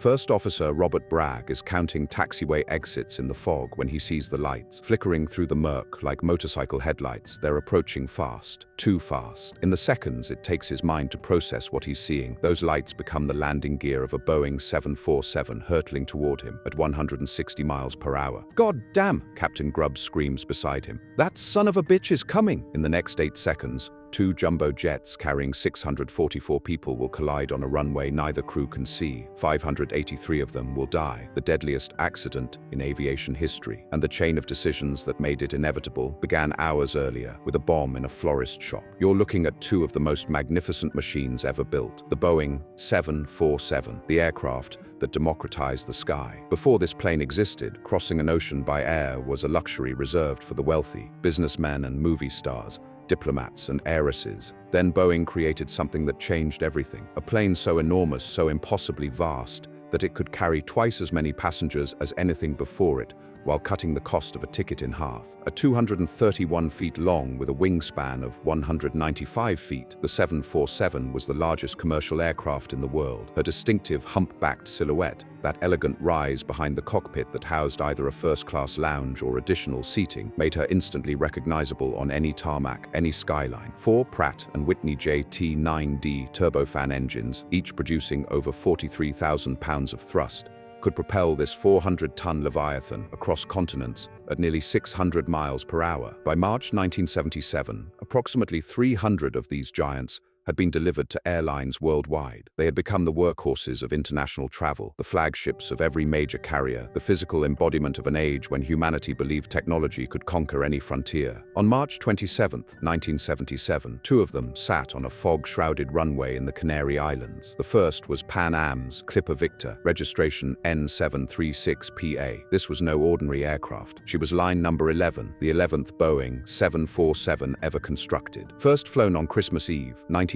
First Officer Robert Bragg is counting taxiway exits in the fog when he sees the lights. Flickering through the murk like motorcycle headlights, they're approaching fast. Too fast. In the seconds it takes his mind to process what he's seeing, those lights become the landing gear of a Boeing 747 hurtling toward him at 160 miles per hour. "God damn!" Captain Grubbs screams beside him. "That son of a bitch is coming!" In the next 8 seconds, 2 jumbo jets carrying 644 people will collide on a runway neither crew can see. 583 of them will die, the deadliest accident in aviation history. And the chain of decisions that made it inevitable began hours earlier with a bomb in a florist shop. You're looking at 2 of the most magnificent machines ever built. The Boeing 747, the aircraft that democratized the sky. Before this plane existed, crossing an ocean by air was a luxury reserved for the wealthy, businessmen and movie stars, diplomats and heiresses. Then Boeing created something that changed everything. A plane so enormous, so impossibly vast, that it could carry twice as many passengers as anything before it, while cutting the cost of a ticket in half. At 231 feet long with a wingspan of 195 feet, the 747 was the largest commercial aircraft in the world. Her distinctive hump-backed silhouette, that elegant rise behind the cockpit that housed either a first-class lounge or additional seating, made her instantly recognizable on any tarmac, any skyline. 4 Pratt & Whitney JT9D turbofan engines, each producing over 43,000 pounds of thrust, could propel this 400-ton Leviathan across continents at nearly 600 miles per hour. By March 1977, approximately 300 of these giants had been delivered to airlines worldwide. They had become the workhorses of international travel, the flagships of every major carrier, the physical embodiment of an age when humanity believed technology could conquer any frontier. On March 27, 1977, 2 of them sat on a fog-shrouded runway in the Canary Islands. The first was Pan Am's Clipper Victor, registration N736PA. This was no ordinary aircraft. She was line number 11, the 11th Boeing 747 ever constructed. First flown on Christmas Eve, 1969,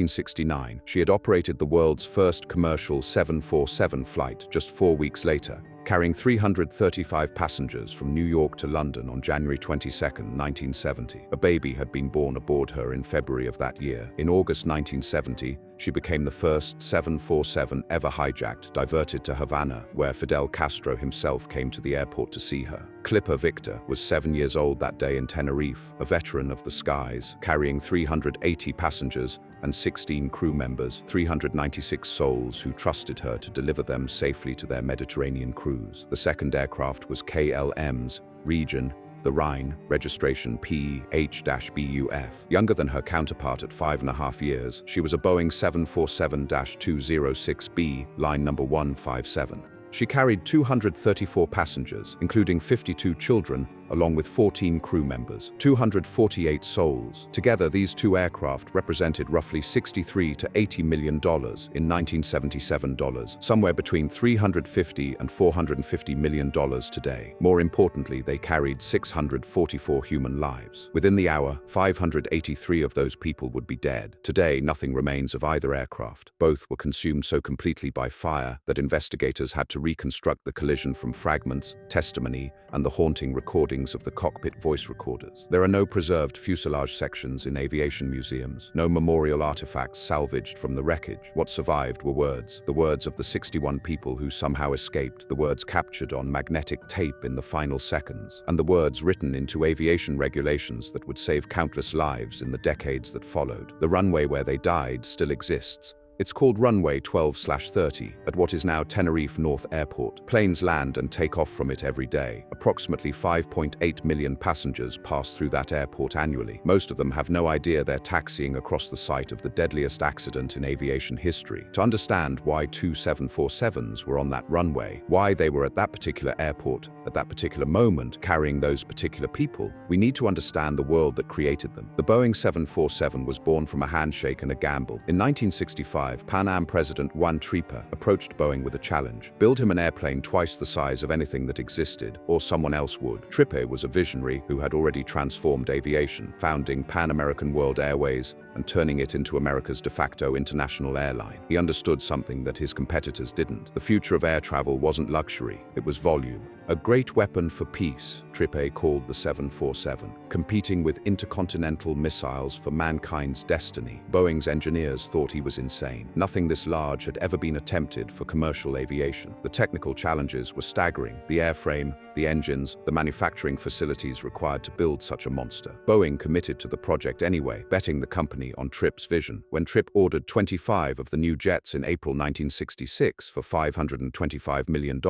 she had operated the world's first commercial 747 flight just 4 weeks later, carrying 335 passengers from New York to London on January 22, 1970. A baby had been born aboard her in February of that year. In August 1970, she became the first 747 ever hijacked, diverted to Havana, where Fidel Castro himself came to the airport to see her. Clipper Victor was 7 years old that day in Tenerife, a veteran of the skies, carrying 380 passengers and 16 crew members, 396 souls who trusted her to deliver them safely to their Mediterranean cruise. The second aircraft was KLM's Region, the Rhine, registration PH-BUF. Younger than her counterpart at 5.5 years, she was a Boeing 747-206B, line number 157. She carried 234 passengers, including 52 children, along with 14 crew members, 248 souls. Together, these 2 aircraft represented roughly $63 to $80 million in 1977 dollars, somewhere between $350 and $450 million today. More importantly, they carried 644 human lives. Within the hour, 583 of those people would be dead. Today, nothing remains of either aircraft. Both were consumed so completely by fire that investigators had to reconstruct the collision from fragments, testimony, and the haunting recordings of the cockpit voice recorders. There are no preserved fuselage sections in aviation museums, no memorial artifacts salvaged from the wreckage. What survived were words, the words of the 61 people who somehow escaped, the words captured on magnetic tape in the final seconds, and the words written into aviation regulations that would save countless lives in the decades that followed. The runway where they died still exists. It's called Runway 12/30 at what is now Tenerife North Airport. Planes land and take off from it every day. Approximately 5.8 million passengers pass through that airport annually. Most of them have no idea they're taxiing across the site of the deadliest accident in aviation history. To understand why 2 747s were on that runway, why they were at that particular airport, at that particular moment, carrying those particular people, we need to understand the world that created them. The Boeing 747 was born from a handshake and a gamble. In 1965, Pan Am President Juan Trippe approached Boeing with a challenge. Build him an airplane twice the size of anything that existed, or someone else would. Trippe was a visionary who had already transformed aviation, founding Pan American World Airways, and turning it into America's de facto international airline. He understood something that his competitors didn't. The future of air travel wasn't luxury, it was volume. A great weapon for peace, Trip A called the 747, competing with intercontinental missiles for mankind's destiny. Boeing's engineers thought he was insane. Nothing this large had ever been attempted for commercial aviation. The technical challenges were staggering. The airframe, the engines, the manufacturing facilities required to build such a monster. Boeing committed to the project anyway, betting the company on Tripp's vision. When Tripp ordered 25 of the new jets in April 1966 for $525 million,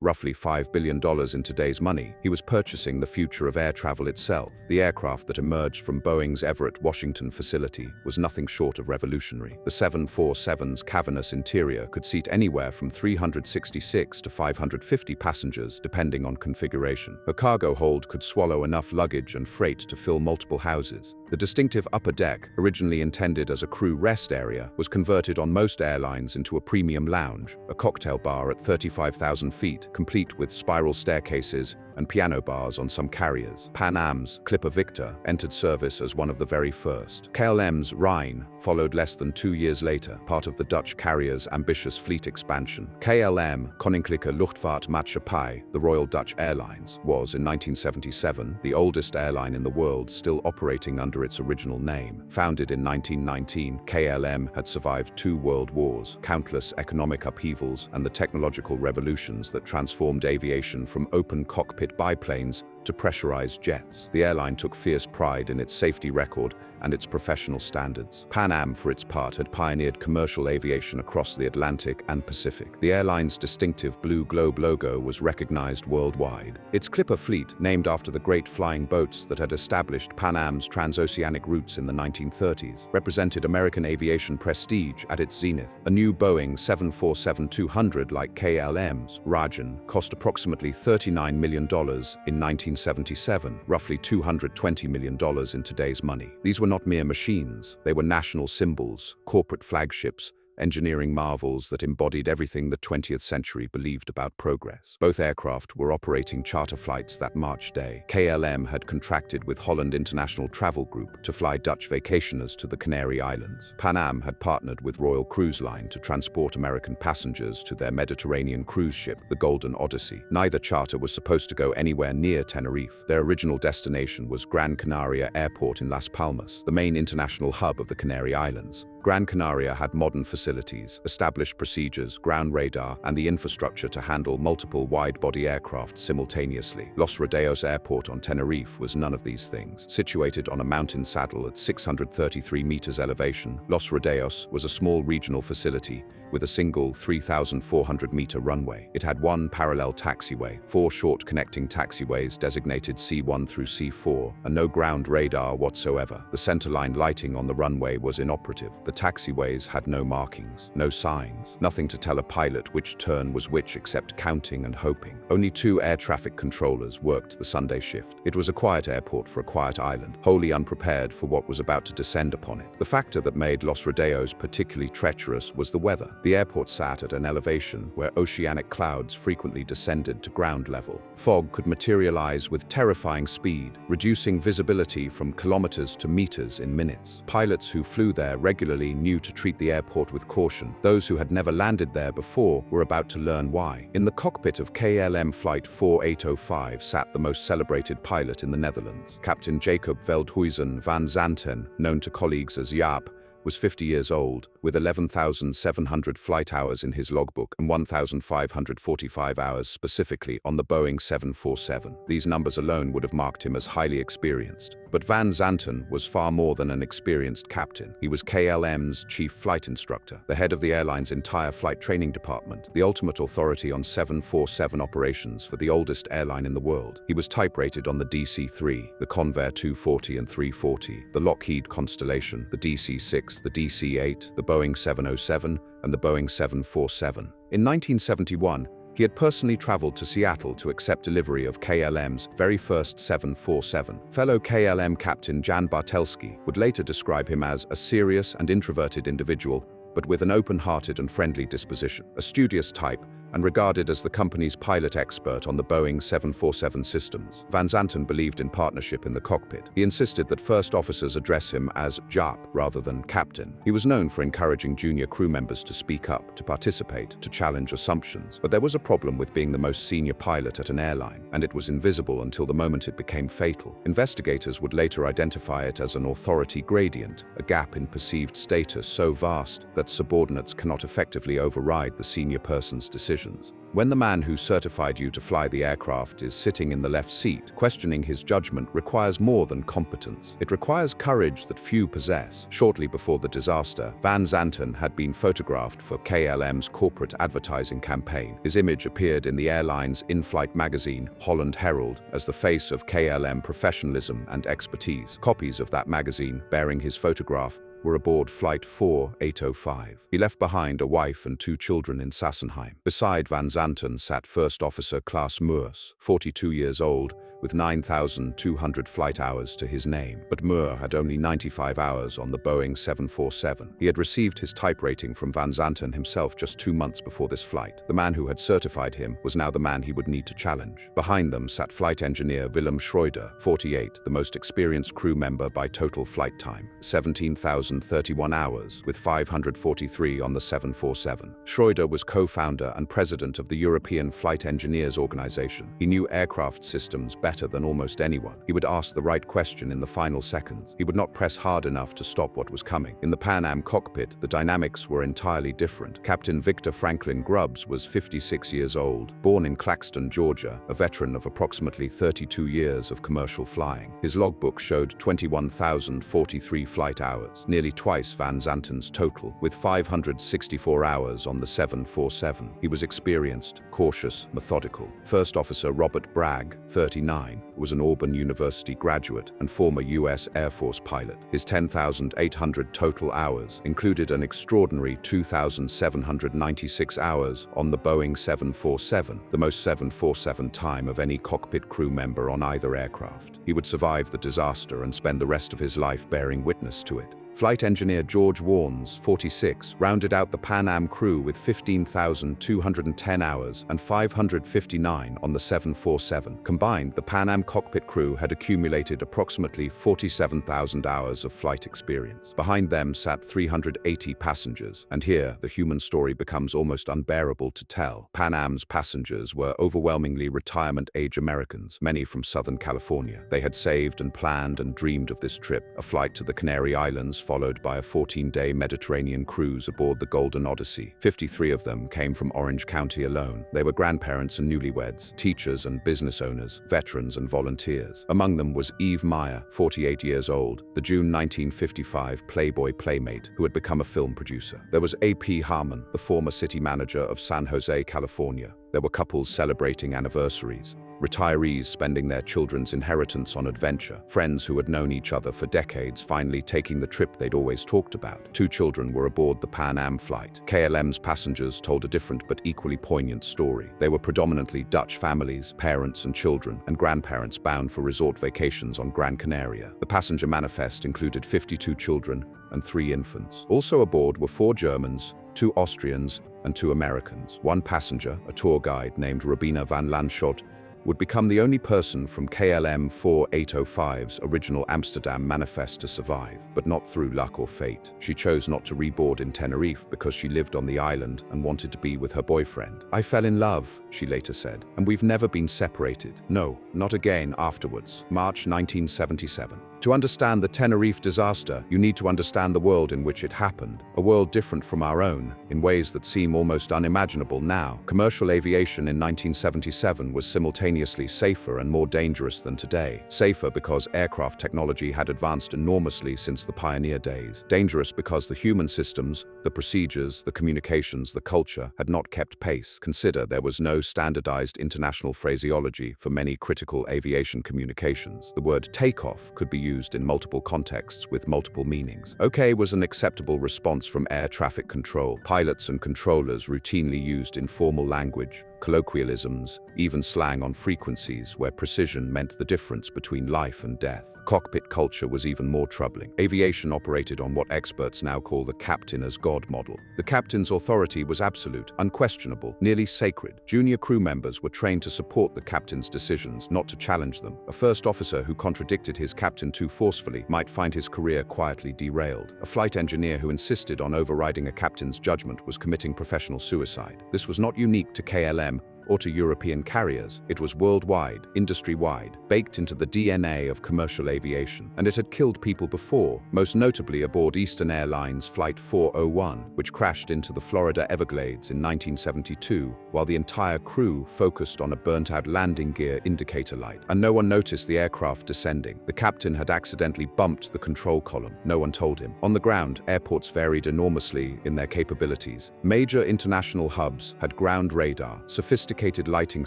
roughly $5 billion in today's money, he was purchasing the future of air travel itself. The aircraft that emerged from Boeing's Everett, Washington facility was nothing short of revolutionary. The 747's cavernous interior could seat anywhere from 366 to 550 passengers, depending on configuration. A cargo hold could swallow enough luggage and freight to fill multiple houses. The distinctive upper deck, originally intended as a crew rest area, was converted on most airlines into a premium lounge, a cocktail bar at 35,000 feet, complete with spiral staircases and piano bars on some carriers. Pan Am's Clipper Victor entered service as one of the very first. KLM's Rhine followed less than 2 years later, part of the Dutch carrier's ambitious fleet expansion. KLM, Koninklijke Luchtvaartmaatschappij, the Royal Dutch Airlines, was in 1977 the oldest airline in the world still operating under its original name. Founded in 1919, KLM had survived 2 world wars, countless economic upheavals, and the technological revolutions that transformed aviation from open cockpit biplanes to pressurized jets. The airline took fierce pride in its safety record and its professional standards. Pan Am, for its part, had pioneered commercial aviation across the Atlantic and Pacific. The airline's distinctive blue globe logo was recognized worldwide. Its Clipper fleet, named after the great flying boats that had established Pan Am's transoceanic routes in the 1930s, represented American aviation prestige at its zenith. A new Boeing 747-200 like KLM's Rajan cost approximately $39 million in 1977, roughly $220 million in today's money. These were not mere machines, they were national symbols, corporate flagships, engineering marvels that embodied everything the 20th century believed about progress. Both aircraft were operating charter flights that March day. KLM had contracted with Holland International Travel Group to fly Dutch vacationers to the Canary Islands. Pan Am had partnered with Royal Cruise Line to transport American passengers to their Mediterranean cruise ship, the Golden Odyssey. Neither charter was supposed to go anywhere near Tenerife. Their original destination was Gran Canaria Airport in Las Palmas, the main international hub of the Canary Islands. Gran Canaria had modern facilities, established procedures, ground radar, and the infrastructure to handle multiple wide-body aircraft simultaneously. Los Rodeos Airport on Tenerife was none of these things. Situated on a mountain saddle at 633 meters elevation, Los Rodeos was a small regional facility with a single 3,400-meter runway. It had 1 parallel taxiway, 4 short connecting taxiways designated C1 through C4, and no ground radar whatsoever. The centerline lighting on the runway was inoperative. The taxiways had no markings, no signs, nothing to tell a pilot which turn was which except counting and hoping. Only 2 air traffic controllers worked the Sunday shift. It was a quiet airport for a quiet island, wholly unprepared for what was about to descend upon it. The factor that made Los Rodeos particularly treacherous was the weather. The airport sat at an elevation where oceanic clouds frequently descended to ground level. Fog could materialize with terrifying speed, reducing visibility from kilometers to meters in minutes. Pilots who flew there regularly knew to treat the airport with caution. Those who had never landed there before were about to learn why. In the cockpit of KLM Flight 4805 sat the most celebrated pilot in the Netherlands. Captain Jacob Veldhuizen van Zanten, known to colleagues as Jaap, was 50 years old, with 11,700 flight hours in his logbook and 1,545 hours specifically on the Boeing 747. These numbers alone would have marked him as highly experienced. But Van Zanten was far more than an experienced captain. He was KLM's chief flight instructor, the head of the airline's entire flight training department, the ultimate authority on 747 operations for the oldest airline in the world. He was type-rated on the DC-3, the Convair 240 and 340, the Lockheed Constellation, the DC-6, the DC-8, the Boeing 707, and the Boeing 747. In 1971, he had personally traveled to Seattle to accept delivery of KLM's very first 747. Fellow KLM captain Jan Bartelski would later describe him as a serious and introverted individual, but with an open-hearted and friendly disposition. A studious type, and regarded as the company's pilot expert on the Boeing 747 systems. Van Zanten believed in partnership in the cockpit. He insisted that first officers address him as Jap rather than Captain. He was known for encouraging junior crew members to speak up, to participate, to challenge assumptions. But there was a problem with being the most senior pilot at an airline, and it was invisible until the moment it became fatal. Investigators would later identify it as an authority gradient, a gap in perceived status so vast that subordinates cannot effectively override the senior person's decisions. When the man who certified you to fly the aircraft is sitting in the left seat, questioning his judgment requires more than competence. It requires courage that few possess. Shortly before the disaster, Van Zanten had been photographed for KLM's corporate advertising campaign. His image appeared in the airline's in-flight magazine, Holland Herald, as the face of KLM professionalism and expertise. Copies of that magazine, bearing his photograph, were aboard Flight 4805. He left behind a wife and 2 children in Sassenheim. Beside Van Zanten sat First Officer Klaas Moers, 42 years old, with 9,200 flight hours to his name. But Moer had only 95 hours on the Boeing 747. He had received his type rating from Van Zanten himself just 2 months before this flight. The man who had certified him was now the man he would need to challenge. Behind them sat flight engineer Willem Schreuder, 48, the most experienced crew member by total flight time, 17,031 hours, with 543 on the 747. Schreuder was co-founder and president of the European Flight Engineers Organization. He knew aircraft systems better than almost anyone. He would ask the right question in the final seconds. He would not press hard enough to stop what was coming. In the Pan Am cockpit, the dynamics were entirely different. Captain Victor Franklin Grubbs was 56 years old, born in Claxton, Georgia, a veteran of approximately 32 years of commercial flying. His logbook showed 21,043 flight hours, nearly twice Van Zanten's total, with 564 hours on the 747. He was experienced, cautious, methodical. First Officer Robert Bragg, 39, was an Auburn University graduate and former U.S. Air Force pilot. His 10,800 total hours included an extraordinary 2,796 hours on the Boeing 747, the most 747 time of any cockpit crew member on either aircraft. He would survive the disaster and spend the rest of his life bearing witness to it. Flight engineer George Warnes, 46, rounded out the Pan Am crew with 15,210 hours and 559 on the 747. Combined, the Pan Am cockpit crew had accumulated approximately 47,000 hours of flight experience. Behind them sat 380 passengers, and here the human story becomes almost unbearable to tell. Pan Am's passengers were overwhelmingly retirement-age Americans, many from Southern California. They had saved and planned and dreamed of this trip, a flight to the Canary Islands, followed by a 14-day Mediterranean cruise aboard the Golden Odyssey. 53 of them came from Orange County alone. They were grandparents and newlyweds, teachers and business owners, veterans and volunteers. Among them was Eve Meyer, 48 years old, the June 1955 Playboy playmate who had become a film producer. There was A.P. Harmon, the former city manager of San Jose, California. There were couples celebrating anniversaries, retirees spending their children's inheritance on adventure, friends who had known each other for decades finally taking the trip they'd always talked about. 2 children were aboard the Pan Am flight. KLM's passengers told a different but equally poignant story. They were predominantly Dutch families, parents and children, and grandparents bound for resort vacations on Gran Canaria. The passenger manifest included 52 children and 3 infants. Also aboard were 4 Germans, 2 Austrians, and 2 Americans. One passenger, a tour guide named Rabina van Lanschot, would become the only person from KLM 4805's original Amsterdam manifest to survive, but not through luck or fate. She chose not to reboard in Tenerife because she lived on the island and wanted to be with her boyfriend. "I fell in love," she later said, "and we've never been separated. No, not again afterwards." March 1977. To understand the Tenerife disaster, you need to understand the world in which it happened, a world different from our own, in ways that seem almost unimaginable now. Commercial aviation in 1977 was simultaneously safer and more dangerous than today. Safer because aircraft technology had advanced enormously since the pioneer days. Dangerous because the human systems, the procedures, the communications, the culture had not kept pace. Consider there was no standardized international phraseology for many critical aviation communications. The word takeoff could be used in multiple contexts with multiple meanings. Okay was an acceptable response from air traffic control. Pilots and controllers routinely used informal language, colloquialisms, even slang on frequencies where precision meant the difference between life and death. Cockpit culture was even more troubling. Aviation operated on what experts now call the captain as God model. The captain's authority was absolute, unquestionable, nearly sacred. Junior crew members were trained to support the captain's decisions, not to challenge them. A first officer who contradicted his captain too forcefully might find his career quietly derailed. A flight engineer who insisted on overriding a captain's judgment was committing professional suicide. This was not unique to KLM or to European carriers. It was worldwide, industry-wide, baked into the DNA of commercial aviation. And it had killed people before, most notably aboard Eastern Airlines Flight 401, which crashed into the Florida Everglades in 1972, while the entire crew focused on a burnt-out landing gear indicator light. And no one noticed the aircraft descending. The captain had accidentally bumped the control column. No one told him. On the ground, airports varied enormously in their capabilities. Major international hubs had ground radar, sophisticated lighting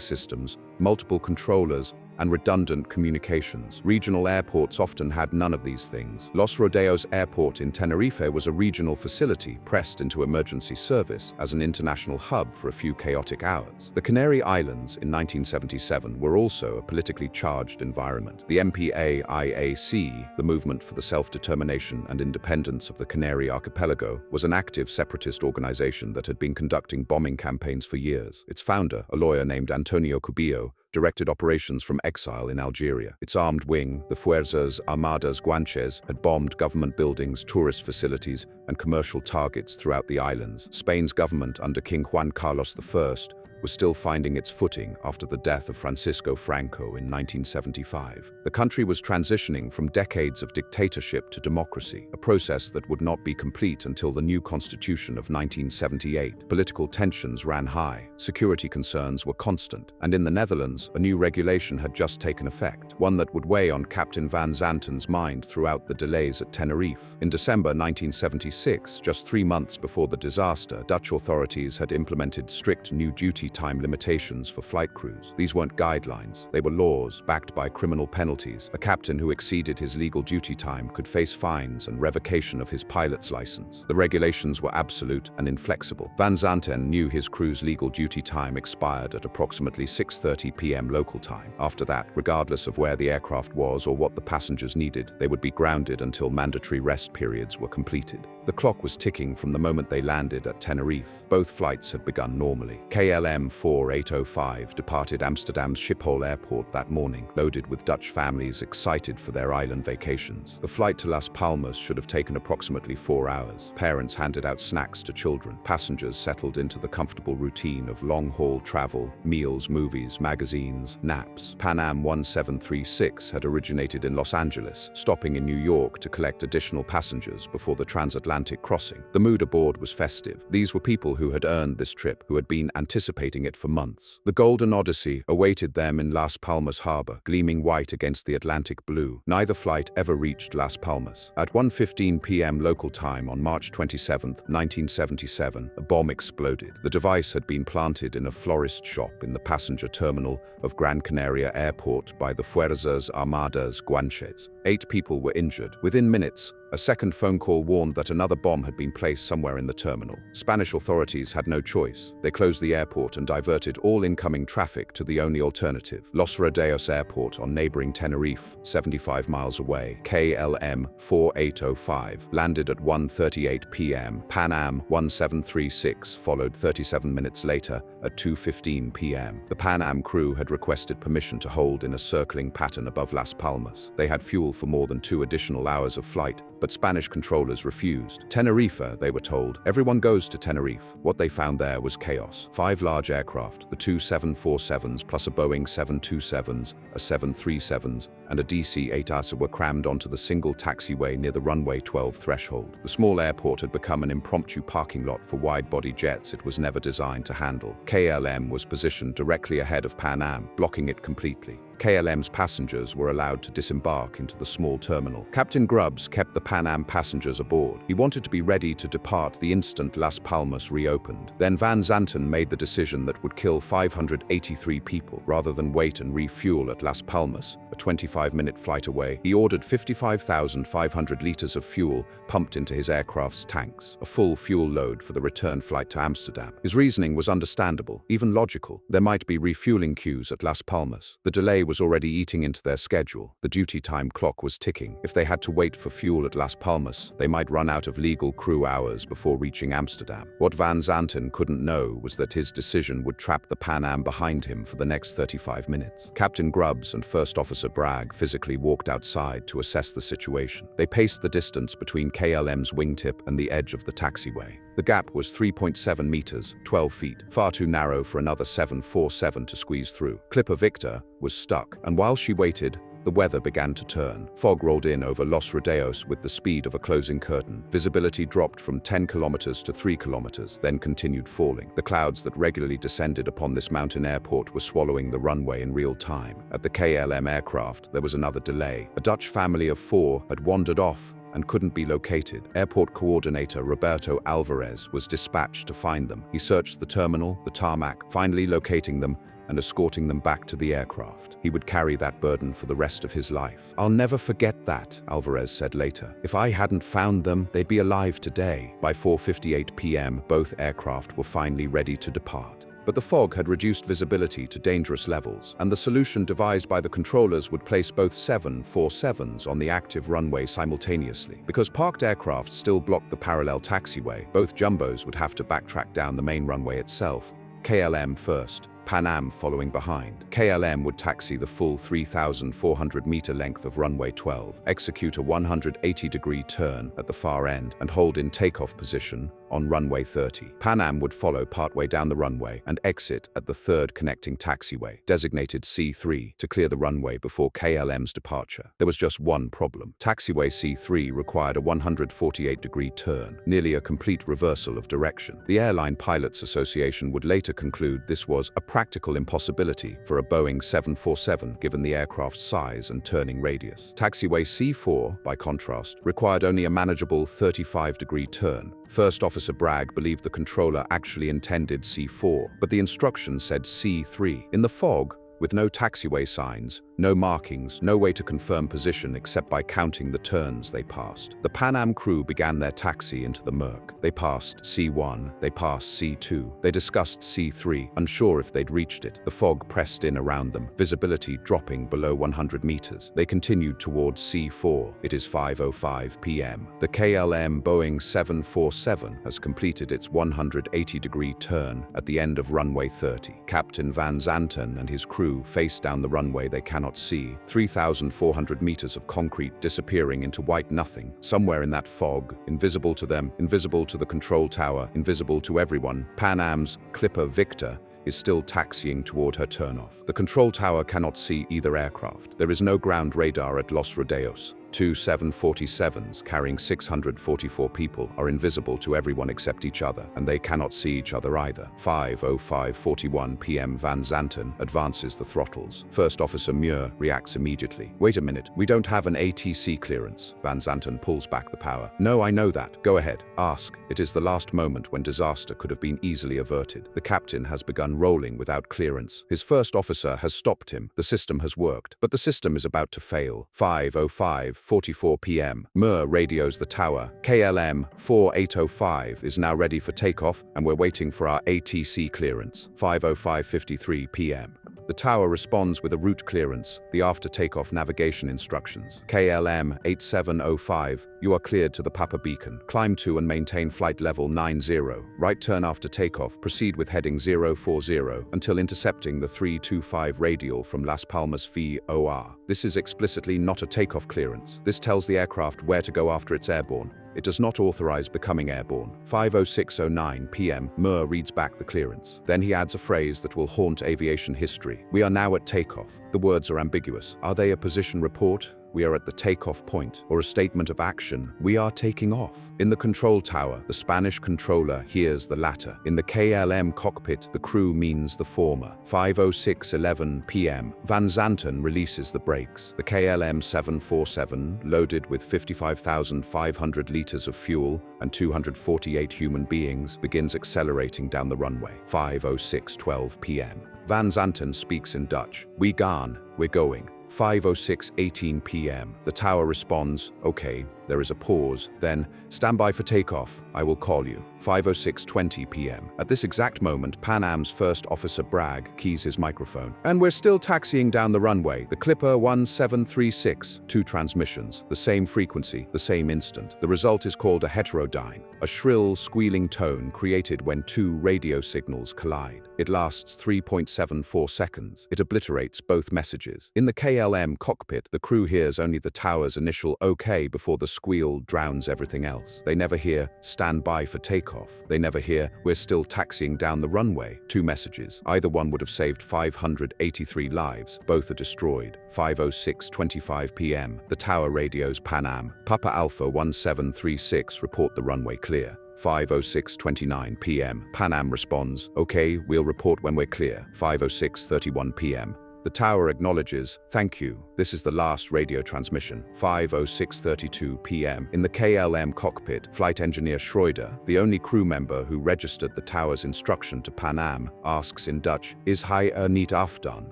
systems, multiple controllers, and redundant communications. Regional airports often had none of these things. Los Rodeos Airport in Tenerife was a regional facility pressed into emergency service as an international hub for a few chaotic hours. The Canary Islands in 1977 were also a politically charged environment. The MPAIAC, the Movement for the Self-Determination and Independence of the Canary Archipelago, was an active separatist organization that had been conducting bombing campaigns for years. Its founder, a lawyer named Antonio Cubillo, directed operations from exile in Algeria. Its armed wing, the Fuerzas Armadas Guanches, had bombed government buildings, tourist facilities, and commercial targets throughout the islands. Spain's government under King Juan Carlos I was still finding its footing after the death of Francisco Franco in 1975. The country was transitioning from decades of dictatorship to democracy, a process that would not be complete until the new constitution of 1978. Political tensions ran high, security concerns were constant, and in the Netherlands, a new regulation had just taken effect, one that would weigh on Captain Van Zanten's mind throughout the delays at Tenerife. In December 1976, just 3 months before the disaster, Dutch authorities had implemented strict new duty time limitations for flight crews. These weren't guidelines, they were laws backed by criminal penalties. A captain who exceeded his legal duty time could face fines and revocation of his pilot's license. The regulations were absolute and inflexible. Van Zanten knew his crew's legal duty time expired at approximately 6:30 p.m. local time. After that, regardless of where the aircraft was or what the passengers needed, they would be grounded until mandatory rest periods were completed. The clock was ticking from the moment they landed at Tenerife. Both flights had begun normally. KLM 4805 departed Amsterdam's Schiphol airport that morning, loaded with Dutch families excited for their island vacations. The flight to Las Palmas should have taken approximately 4 hours. Parents handed out snacks to children. Passengers settled into the comfortable routine of long-haul travel, meals, movies, magazines, naps. Pan Am 1736 had originated in Los Angeles, stopping in New York to collect additional passengers before the transatlantic crossing. The mood aboard was festive. These were people who had earned this trip, who had been anticipating it for months. The Golden Odyssey awaited them in Las Palmas harbor, gleaming white against the Atlantic blue. Neither flight ever reached Las Palmas. At 1:15 p.m. local time on March 27, 1977, a bomb exploded. The device had been planted in a florist shop in the passenger terminal of Gran Canaria Airport by the Fuerzas Armadas Guanches. 8 people were injured. Within minutes, a second phone call warned that another bomb had been placed somewhere in the terminal. Spanish authorities had no choice. They closed the airport and diverted all incoming traffic to the only alternative, Los Rodeos Airport on neighboring Tenerife, 75 miles away. KLM 4805 landed at 1:38 p.m. Pan Am 1736 followed 37 minutes later at 2:15 p.m. The Pan Am crew had requested permission to hold in a circling pattern above Las Palmas. They had fuel for more than 2 additional hours of flight, but Spanish controllers refused. Tenerife, they were told. Everyone goes to Tenerife. What they found there was chaos. 5 large aircraft, the 2 747s plus a Boeing 727s, a 737s, and a DC-8 ASA were crammed onto the single taxiway near the runway 12 threshold. The small airport had become an impromptu parking lot for wide-body jets it was never designed to handle. KLM was positioned directly ahead of Pan Am, blocking it completely. KLM's passengers were allowed to disembark into the small terminal. Captain Grubbs kept the Pan Am passengers aboard. He wanted to be ready to depart the instant Las Palmas reopened. Then Van Zanten made the decision that would kill 583 people. Rather than wait and refuel at Las Palmas, a 25-minute flight away, he ordered 55,500 liters of fuel pumped into his aircraft's tanks, a full fuel load for the return flight to Amsterdam. His reasoning was understandable, even logical. There might be refueling queues at Las Palmas. The delay was already eating into their schedule. The duty time clock was ticking. If they had to wait for fuel at Las Palmas, they might run out of legal crew hours before reaching Amsterdam. What Van Zanten couldn't know was that his decision would trap the Pan Am behind him for the next 35 minutes. Captain Grubbs and First Officer Bragg physically walked outside to assess the situation. They paced the distance between KLM's wingtip and the edge of the taxiway. The gap was 3.7 meters, 12 feet, far too narrow for another 747 to squeeze through. Clipper Victor was stuck, and while she waited, the weather began to turn. Fog rolled in over Los Rodeos with the speed of a closing curtain. Visibility dropped from 10 kilometers to 3 kilometers, then continued falling. The clouds that regularly descended upon this mountain airport were swallowing the runway in real time. At the KLM aircraft, there was another delay. A Dutch family of 4 had wandered off and couldn't be located. Airport coordinator Roberto Alvarez was dispatched to find them. He searched the terminal, the tarmac, finally locating them and escorting them back to the aircraft. He would carry that burden for the rest of his life. "I'll never forget that," Alvarez said later. "If I hadn't found them, they'd be alive today." By 4:58 p.m., both aircraft were finally ready to depart. But the fog had reduced visibility to dangerous levels, and the solution devised by the controllers would place both 747s on the active runway simultaneously. Because parked aircraft still blocked the parallel taxiway, both jumbos would have to backtrack down the main runway itself. KLM first, Pan Am following behind. KLM would taxi the full 3,400-meter length of runway 12, execute a 180-degree turn at the far end, and hold in takeoff position on runway 30. Pan Am would follow partway down the runway and exit at the third connecting taxiway, designated C3, to clear the runway before KLM's departure. There was just one problem. Taxiway C3 required a 148-degree turn, nearly a complete reversal of direction. The Airline Pilots Association would later conclude this was a practical impossibility for a Boeing 747 given the aircraft's size and turning radius. Taxiway C4, by contrast, required only a manageable 35-degree turn. First Officer Bragg believed the controller actually intended C4, but the instructions said C3. In the fog, with no taxiway signs, no markings, no way to confirm position except by counting the turns they passed. The Pan Am crew began their taxi into the murk. They passed C1, they passed C2, they discussed C3, unsure if they'd reached it. The fog pressed in around them, visibility dropping below 100 meters. They continued towards C4. It is 5:05 p.m. The KLM Boeing 747 has completed its 180-degree turn at the end of runway 30. Captain Van Zanten and his crew face down the runway they cannot see, 3,400 meters of concrete disappearing into white nothing. Somewhere in that fog, invisible to them, invisible to the control tower, invisible to everyone, Pan Am's Clipper Victor is still taxiing toward her turnoff. The control tower cannot see either aircraft. There is no ground radar at Los Rodeos. Two 747s carrying 644 people are invisible to everyone except each other, and they cannot see each other either. 5:05:41 p.m. Van Zanten advances the throttles. First Officer Muir reacts immediately. "Wait a minute, we don't have an ATC clearance." Van Zanten pulls back the power. "No, I know that. Go ahead. Ask." It is the last moment when disaster could have been easily averted. The captain has begun rolling without clearance. His first officer has stopped him. The system has worked, but the system is about to fail. 5:05:44 p.m. Muir radios the tower. "KLM 4805 is now ready for takeoff, and we're waiting for our ATC clearance." 5:05:53 p.m. The tower responds with a route clearance, the after-takeoff navigation instructions. "KLM 8705, you are cleared to the Papa Beacon. Climb to and maintain flight level 90. Right turn after takeoff, proceed with heading 040 until intercepting the 325 radial from Las Palmas VOR. This is explicitly not a takeoff clearance. This tells the aircraft where to go after it's airborne. It does not authorize becoming airborne." 5:06:09 p.m. Muir reads back the clearance. Then he adds a phrase that will haunt aviation history. "We are now at takeoff." The words are ambiguous. Are they a position report? we are at the takeoff point, or a statement of action, we are taking off. In the control tower, the Spanish controller hears the latter. In the KLM cockpit, the crew means the former. 5:06:11 p.m. Van Zanten releases the brakes. The KLM 747, loaded with 55,500 liters of fuel and 248 human beings, begins accelerating down the runway. 5:06:12 p.m. Van Zanten speaks in Dutch. We gaan, we're going. 5:06:18 p.m. The tower responds, okay. There is a pause, then, stand by for takeoff, I will call you. 5:06:20 p.m. At this exact moment, Pan Am's first officer Bragg keys his microphone. And we're still taxiing down the runway, the Clipper 1736. 2 transmissions, the same frequency, the same instant. The result is called a heterodyne, a shrill, squealing tone created when 2 radio signals collide. It lasts 3.74 seconds. It obliterates both messages. In the KLM cockpit, the crew hears only the tower's initial OK before the squeal drowns everything else. They never hear, stand by for takeoff. They never hear, we're still taxiing down the runway. 2 messages. Either one would have saved 583 lives. Both are destroyed. 5:06:25 p.m. The tower radios Pan Am. Papa Alpha 1736 report the runway clear. 5:06:29 p.m. Pan Am responds, okay, we'll report when we're clear. 5:06:31 p.m. The tower acknowledges, thank you, this is the last radio transmission. 5:06:32 p.m. In the KLM cockpit, flight engineer Schroeder, the only crew member who registered the tower's instruction to Pan Am, asks in Dutch, is hij niet afdaan?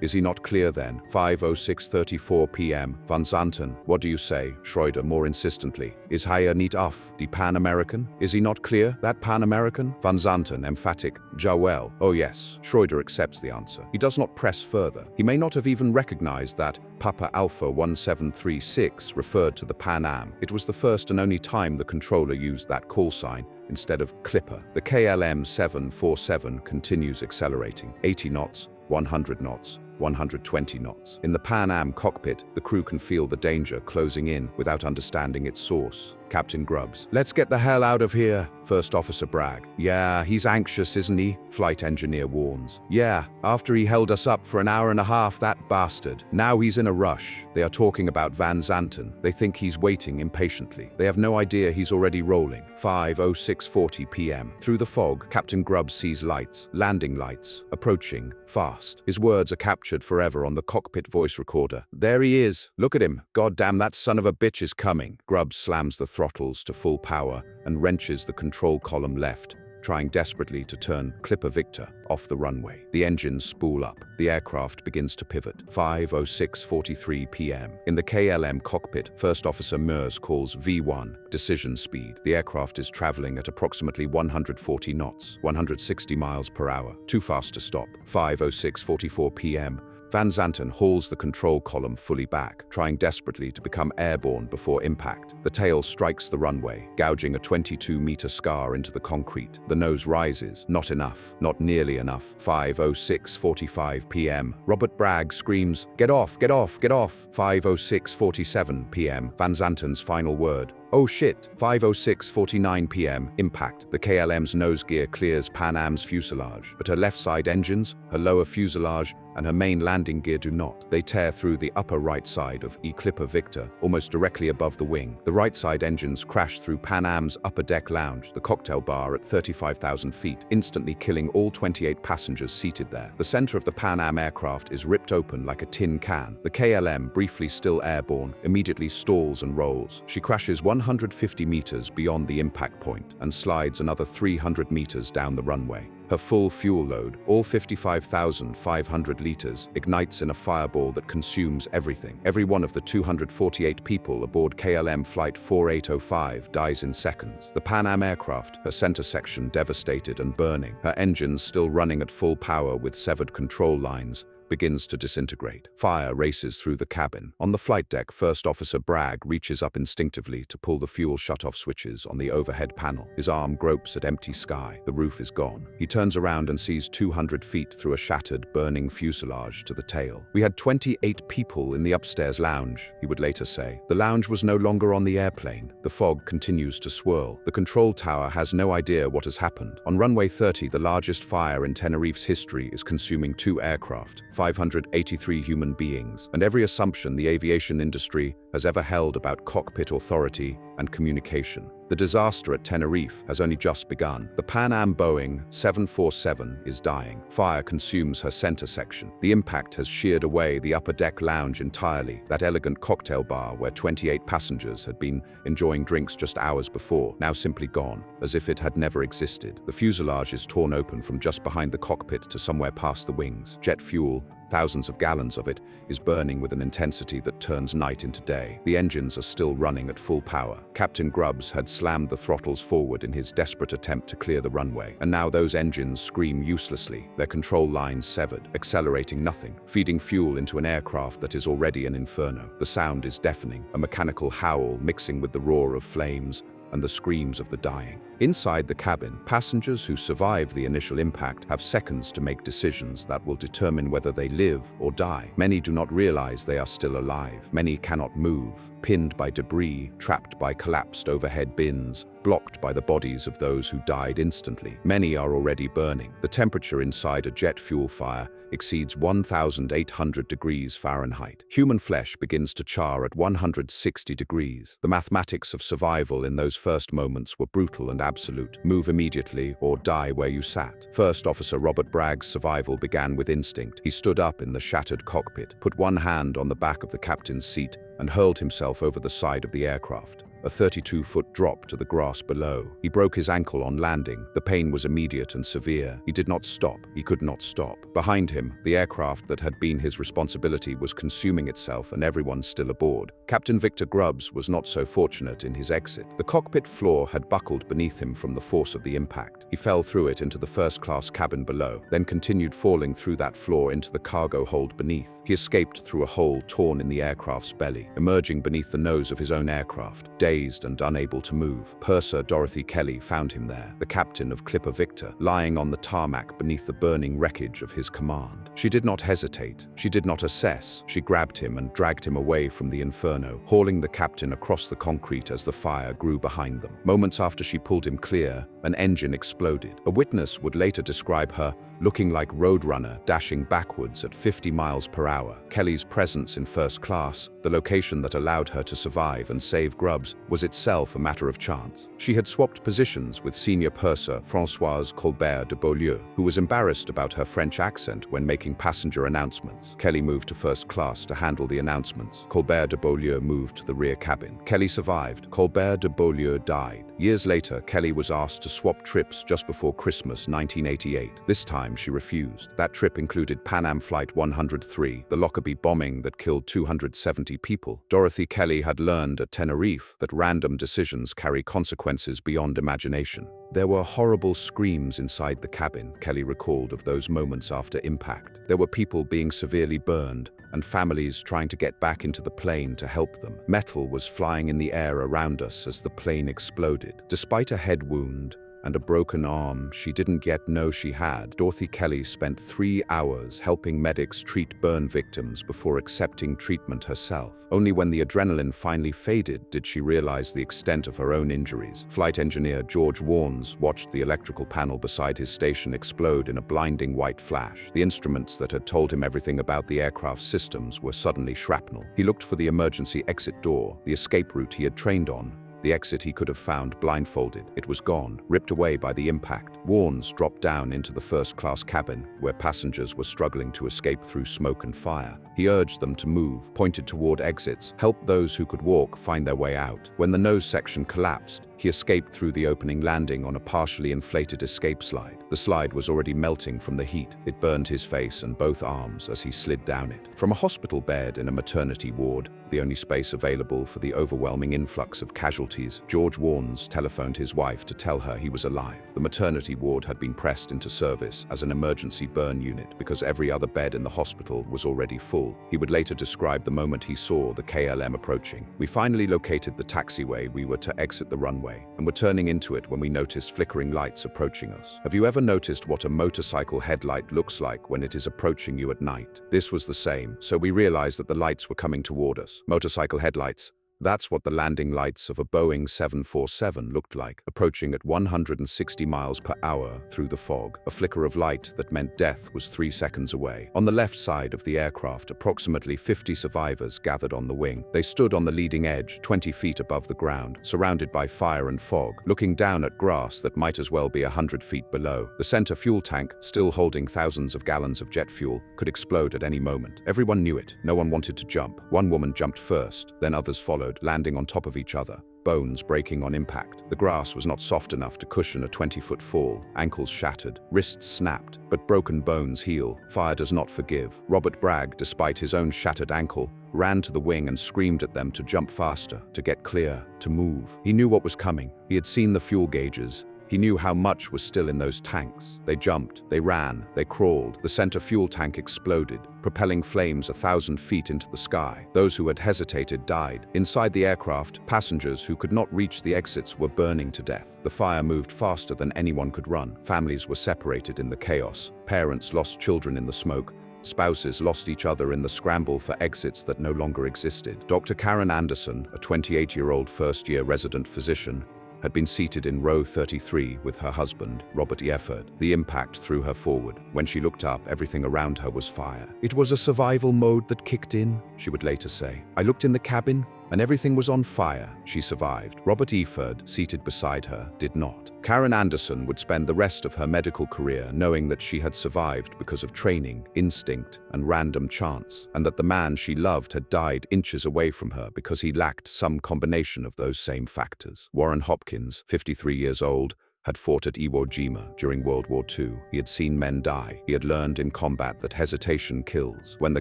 Is he not clear then? 5:06:34 p.m. Van Zanten, what do you say? Schroeder more insistently, is hij niet af? Die Pan American? Is he not clear? That Pan American? Van Zanten, emphatic, jawel. Oh yes. Schroeder accepts the answer. He does not press further. He may not have even recognized that Papa Alpha 1736 referred to the Pan Am. It was the first and only time the controller used that call sign instead of Clipper. The KLM 747 continues accelerating. 80 knots, 100 knots, 120 knots. In the Pan Am cockpit, the crew can feel the danger closing in without understanding its source. Captain Grubbs, let's get the hell out of here. First Officer Bragg, yeah, he's anxious, isn't he? Flight engineer warns. Yeah, after he held us up for an hour and a half, that bastard. Now he's in a rush. They are talking about Van Zanten. They think he's waiting impatiently. They have no idea he's already rolling. 5:06:40 p.m. Through the fog, Captain Grubbs sees lights, landing lights, approaching, fast. His words are captured forever on the cockpit voice recorder. There he is. Look at him. God damn, that son of a bitch is coming. Grubbs slams the throttles to full power and wrenches the control column left, trying desperately to turn Clipper Victor off the runway. The engines spool up. The aircraft begins to pivot. 5:06:43 p.m. In the KLM cockpit, First Officer Meurs calls V1, decision speed. The aircraft is traveling at approximately 140 knots, 160 miles per hour. Too fast to stop. 5:06:44 p.m. Van Zanten hauls the control column fully back, trying desperately to become airborne before impact. The tail strikes the runway, gouging a 22-meter scar into the concrete. The nose rises. Not enough. Not nearly enough. 5:06:45 p.m. Robert Bragg screams, get off, get off, get off. 5:06:47 p.m. Van Zanten's final word. Oh shit. 5:06:49 p.m. Impact. The KLM's nose gear clears Pan Am's fuselage, but her left side engines, her lower fuselage, and her main landing gear do not. They tear through the upper right side of Clipper Victor, almost directly above the wing. The right side engines crash through Pan Am's upper deck lounge, the cocktail bar at 35,000 feet, instantly killing all 28 passengers seated there. The center of the Pan Am aircraft is ripped open like a tin can. The KLM, briefly still airborne, immediately stalls and rolls. She crashes 150 meters beyond the impact point and slides another 300 meters down the runway. Her full fuel load, all 55,500 liters, ignites in a fireball that consumes everything. Every one of the 248 people aboard KLM Flight 4805 dies in seconds. The Pan Am aircraft, her center section devastated and burning, her engines still running at full power with severed control lines, begins to disintegrate. Fire races through the cabin. On the flight deck, First Officer Bragg reaches up instinctively to pull the fuel shutoff switches on the overhead panel. His arm gropes at empty sky. The roof is gone. He turns around and sees 200 feet through a shattered, burning fuselage to the tail. We had 28 people in the upstairs lounge, he would later say. The lounge was no longer on the airplane. The fog continues to swirl. The control tower has no idea what has happened. On runway 30, the largest fire in Tenerife's history is consuming 2 aircraft. 583 human beings, and every assumption the aviation industry has ever held about cockpit authority and communication. The disaster at Tenerife has only just begun. The Pan Am Boeing 747 is dying. Fire consumes her center section. The impact has sheared away the upper deck lounge entirely, that elegant cocktail bar where 28 passengers had been enjoying drinks just hours before, now simply gone, as if it had never existed. The fuselage is torn open from just behind the cockpit to somewhere past the wings. Jet fuel, thousands of gallons of it, is burning with an intensity that turns night into day. The engines are still running at full power. Captain Grubbs had slammed the throttles forward in his desperate attempt to clear the runway, and now those engines scream uselessly, their control lines severed, accelerating nothing, feeding fuel into an aircraft that is already an inferno. The sound is deafening, a mechanical howl mixing with the roar of flames and the screams of the dying. Inside the cabin, passengers who survive the initial impact have seconds to make decisions that will determine whether they live or die. Many do not realize they are still alive. Many cannot move, pinned by debris, trapped by collapsed overhead bins, blocked by the bodies of those who died instantly. Many are already burning. The temperature inside a jet fuel fire exceeds 1,800 degrees Fahrenheit. Human flesh begins to char at 160 degrees. The mathematics of survival in those first moments were brutal and absolute. Move immediately or die where you sat. First Officer Robert Bragg's survival began with instinct. He stood up in the shattered cockpit, put one hand on the back of the captain's seat, and hurled himself over the side of the aircraft. A 32-foot drop to the grass below. He broke his ankle on landing. The pain was immediate and severe. He did not stop. He could not stop. Behind him, the aircraft that had been his responsibility was consuming itself, and everyone still aboard. Captain Victor Grubbs was not so fortunate in his exit. The cockpit floor had buckled beneath him from the force of the impact. He fell through it into the first-class cabin below, then continued falling through that floor into the cargo hold beneath. He escaped through a hole torn in the aircraft's belly, emerging beneath the nose of his own aircraft. Dazed and unable to move, Purser Dorothy Kelly found him there, the captain of Clipper Victor, lying on the tarmac beneath the burning wreckage of his command. She did not hesitate. She did not assess. She grabbed him and dragged him away from the inferno, hauling the captain across the concrete as the fire grew behind them. Moments after she pulled him clear, an engine exploded. A witness would later describe her looking like Roadrunner dashing backwards at 50 miles per hour. Kelly's presence in first class, the location that allowed her to survive and save Grubbs, was itself a matter of chance. She had swapped positions with senior purser Françoise Colbert de Beaulieu, who was embarrassed about her French accent when making passenger announcements. Kelly moved to first class to handle the announcements. Colbert de Beaulieu moved to the rear cabin. Kelly survived. Colbert de Beaulieu died. Years later, Kelly was asked to swap trips just before Christmas 1988. This time, she refused. That trip included Pan Am Flight 103, the Lockerbie bombing that killed 270 people. Dorothy Kelly had learned at Tenerife that random decisions carry consequences beyond imagination. There were horrible screams inside the cabin, Kelly recalled of those moments after impact. There were people being severely burned, and families trying to get back into the plane to help them. Metal was flying in the air around us as the plane exploded. Despite a head wound and a broken arm she didn't yet know she had, Dorothy Kelly spent 3 hours helping medics treat burn victims before accepting treatment herself. Only when the adrenaline finally faded did she realize the extent of her own injuries. Flight engineer George Warnes watched the electrical panel beside his station explode in a blinding white flash. The instruments that had told him everything about the aircraft's systems were suddenly shrapnel. He looked for the emergency exit door, the escape route he had trained on. The exit he could have found blindfolded. It was gone, ripped away by the impact. Warnes dropped down into the first-class cabin, where passengers were struggling to escape through smoke and fire. He urged them to move, pointed toward exits, helped those who could walk find their way out. When the nose section collapsed, he escaped through the opening, landing on a partially inflated escape slide. The slide was already melting from the heat. It burned his face and both arms as he slid down it. From a hospital bed in a maternity ward, the only space available for the overwhelming influx of casualties, George Warnes telephoned his wife to tell her he was alive. The maternity ward had been pressed into service as an emergency burn unit because every other bed in the hospital was already full. He would later describe the moment he saw the KLM approaching. "We finally located the taxiway we were to exit the runway, and were turning into it when we noticed flickering lights approaching us. Have you ever noticed what a motorcycle headlight looks like when it is approaching you at night? This was the same, so we realized that the lights were coming toward us. Motorcycle headlights That's what the landing lights of a Boeing 747 looked like, approaching at 160 miles per hour through the fog, a flicker of light that meant death was 3 seconds away. On the left side of the aircraft, approximately 50 survivors gathered on the wing. They stood on the leading edge, 20 feet above the ground, surrounded by fire and fog, looking down at grass that might as well be 100 feet below. The center fuel tank, still holding thousands of gallons of jet fuel, could explode at any moment. Everyone knew it. No one wanted to jump. One woman jumped first, then others followed, landing on top of each other, bones breaking on impact. The grass was not soft enough to cushion a 20-foot fall. Ankles shattered, wrists snapped, but broken bones heal. Fire does not forgive. Robert Bragg, despite his own shattered ankle, ran to the wing and screamed at them to jump faster, to get clear, to move. He knew what was coming. He had seen the fuel gauges. He knew how much was still in those tanks. They jumped, they ran, they crawled. The center fuel tank exploded, propelling flames 1,000 feet into the sky. Those who had hesitated died. Inside the aircraft, passengers who could not reach the exits were burning to death. The fire moved faster than anyone could run. Families were separated in the chaos. Parents lost children in the smoke. Spouses lost each other in the scramble for exits that no longer existed. Dr. Karen Anderson, a 28-year-old first-year resident physician, had been seated in row 33 with her husband, Robert Yefford. The impact threw her forward. When she looked up, everything around her was fire. "It was a survival mode that kicked in," she would later say. "I looked in the cabin, and everything was on fire." She survived. Robert Yefford, seated beside her, did not. Karen Anderson would spend the rest of her medical career knowing that she had survived because of training, instinct, and random chance, and that the man she loved had died inches away from her because he lacked some combination of those same factors. Warren Hopkins, 53 years old, had fought at Iwo Jima during World War II. He had seen men die. He had learned in combat that hesitation kills. When the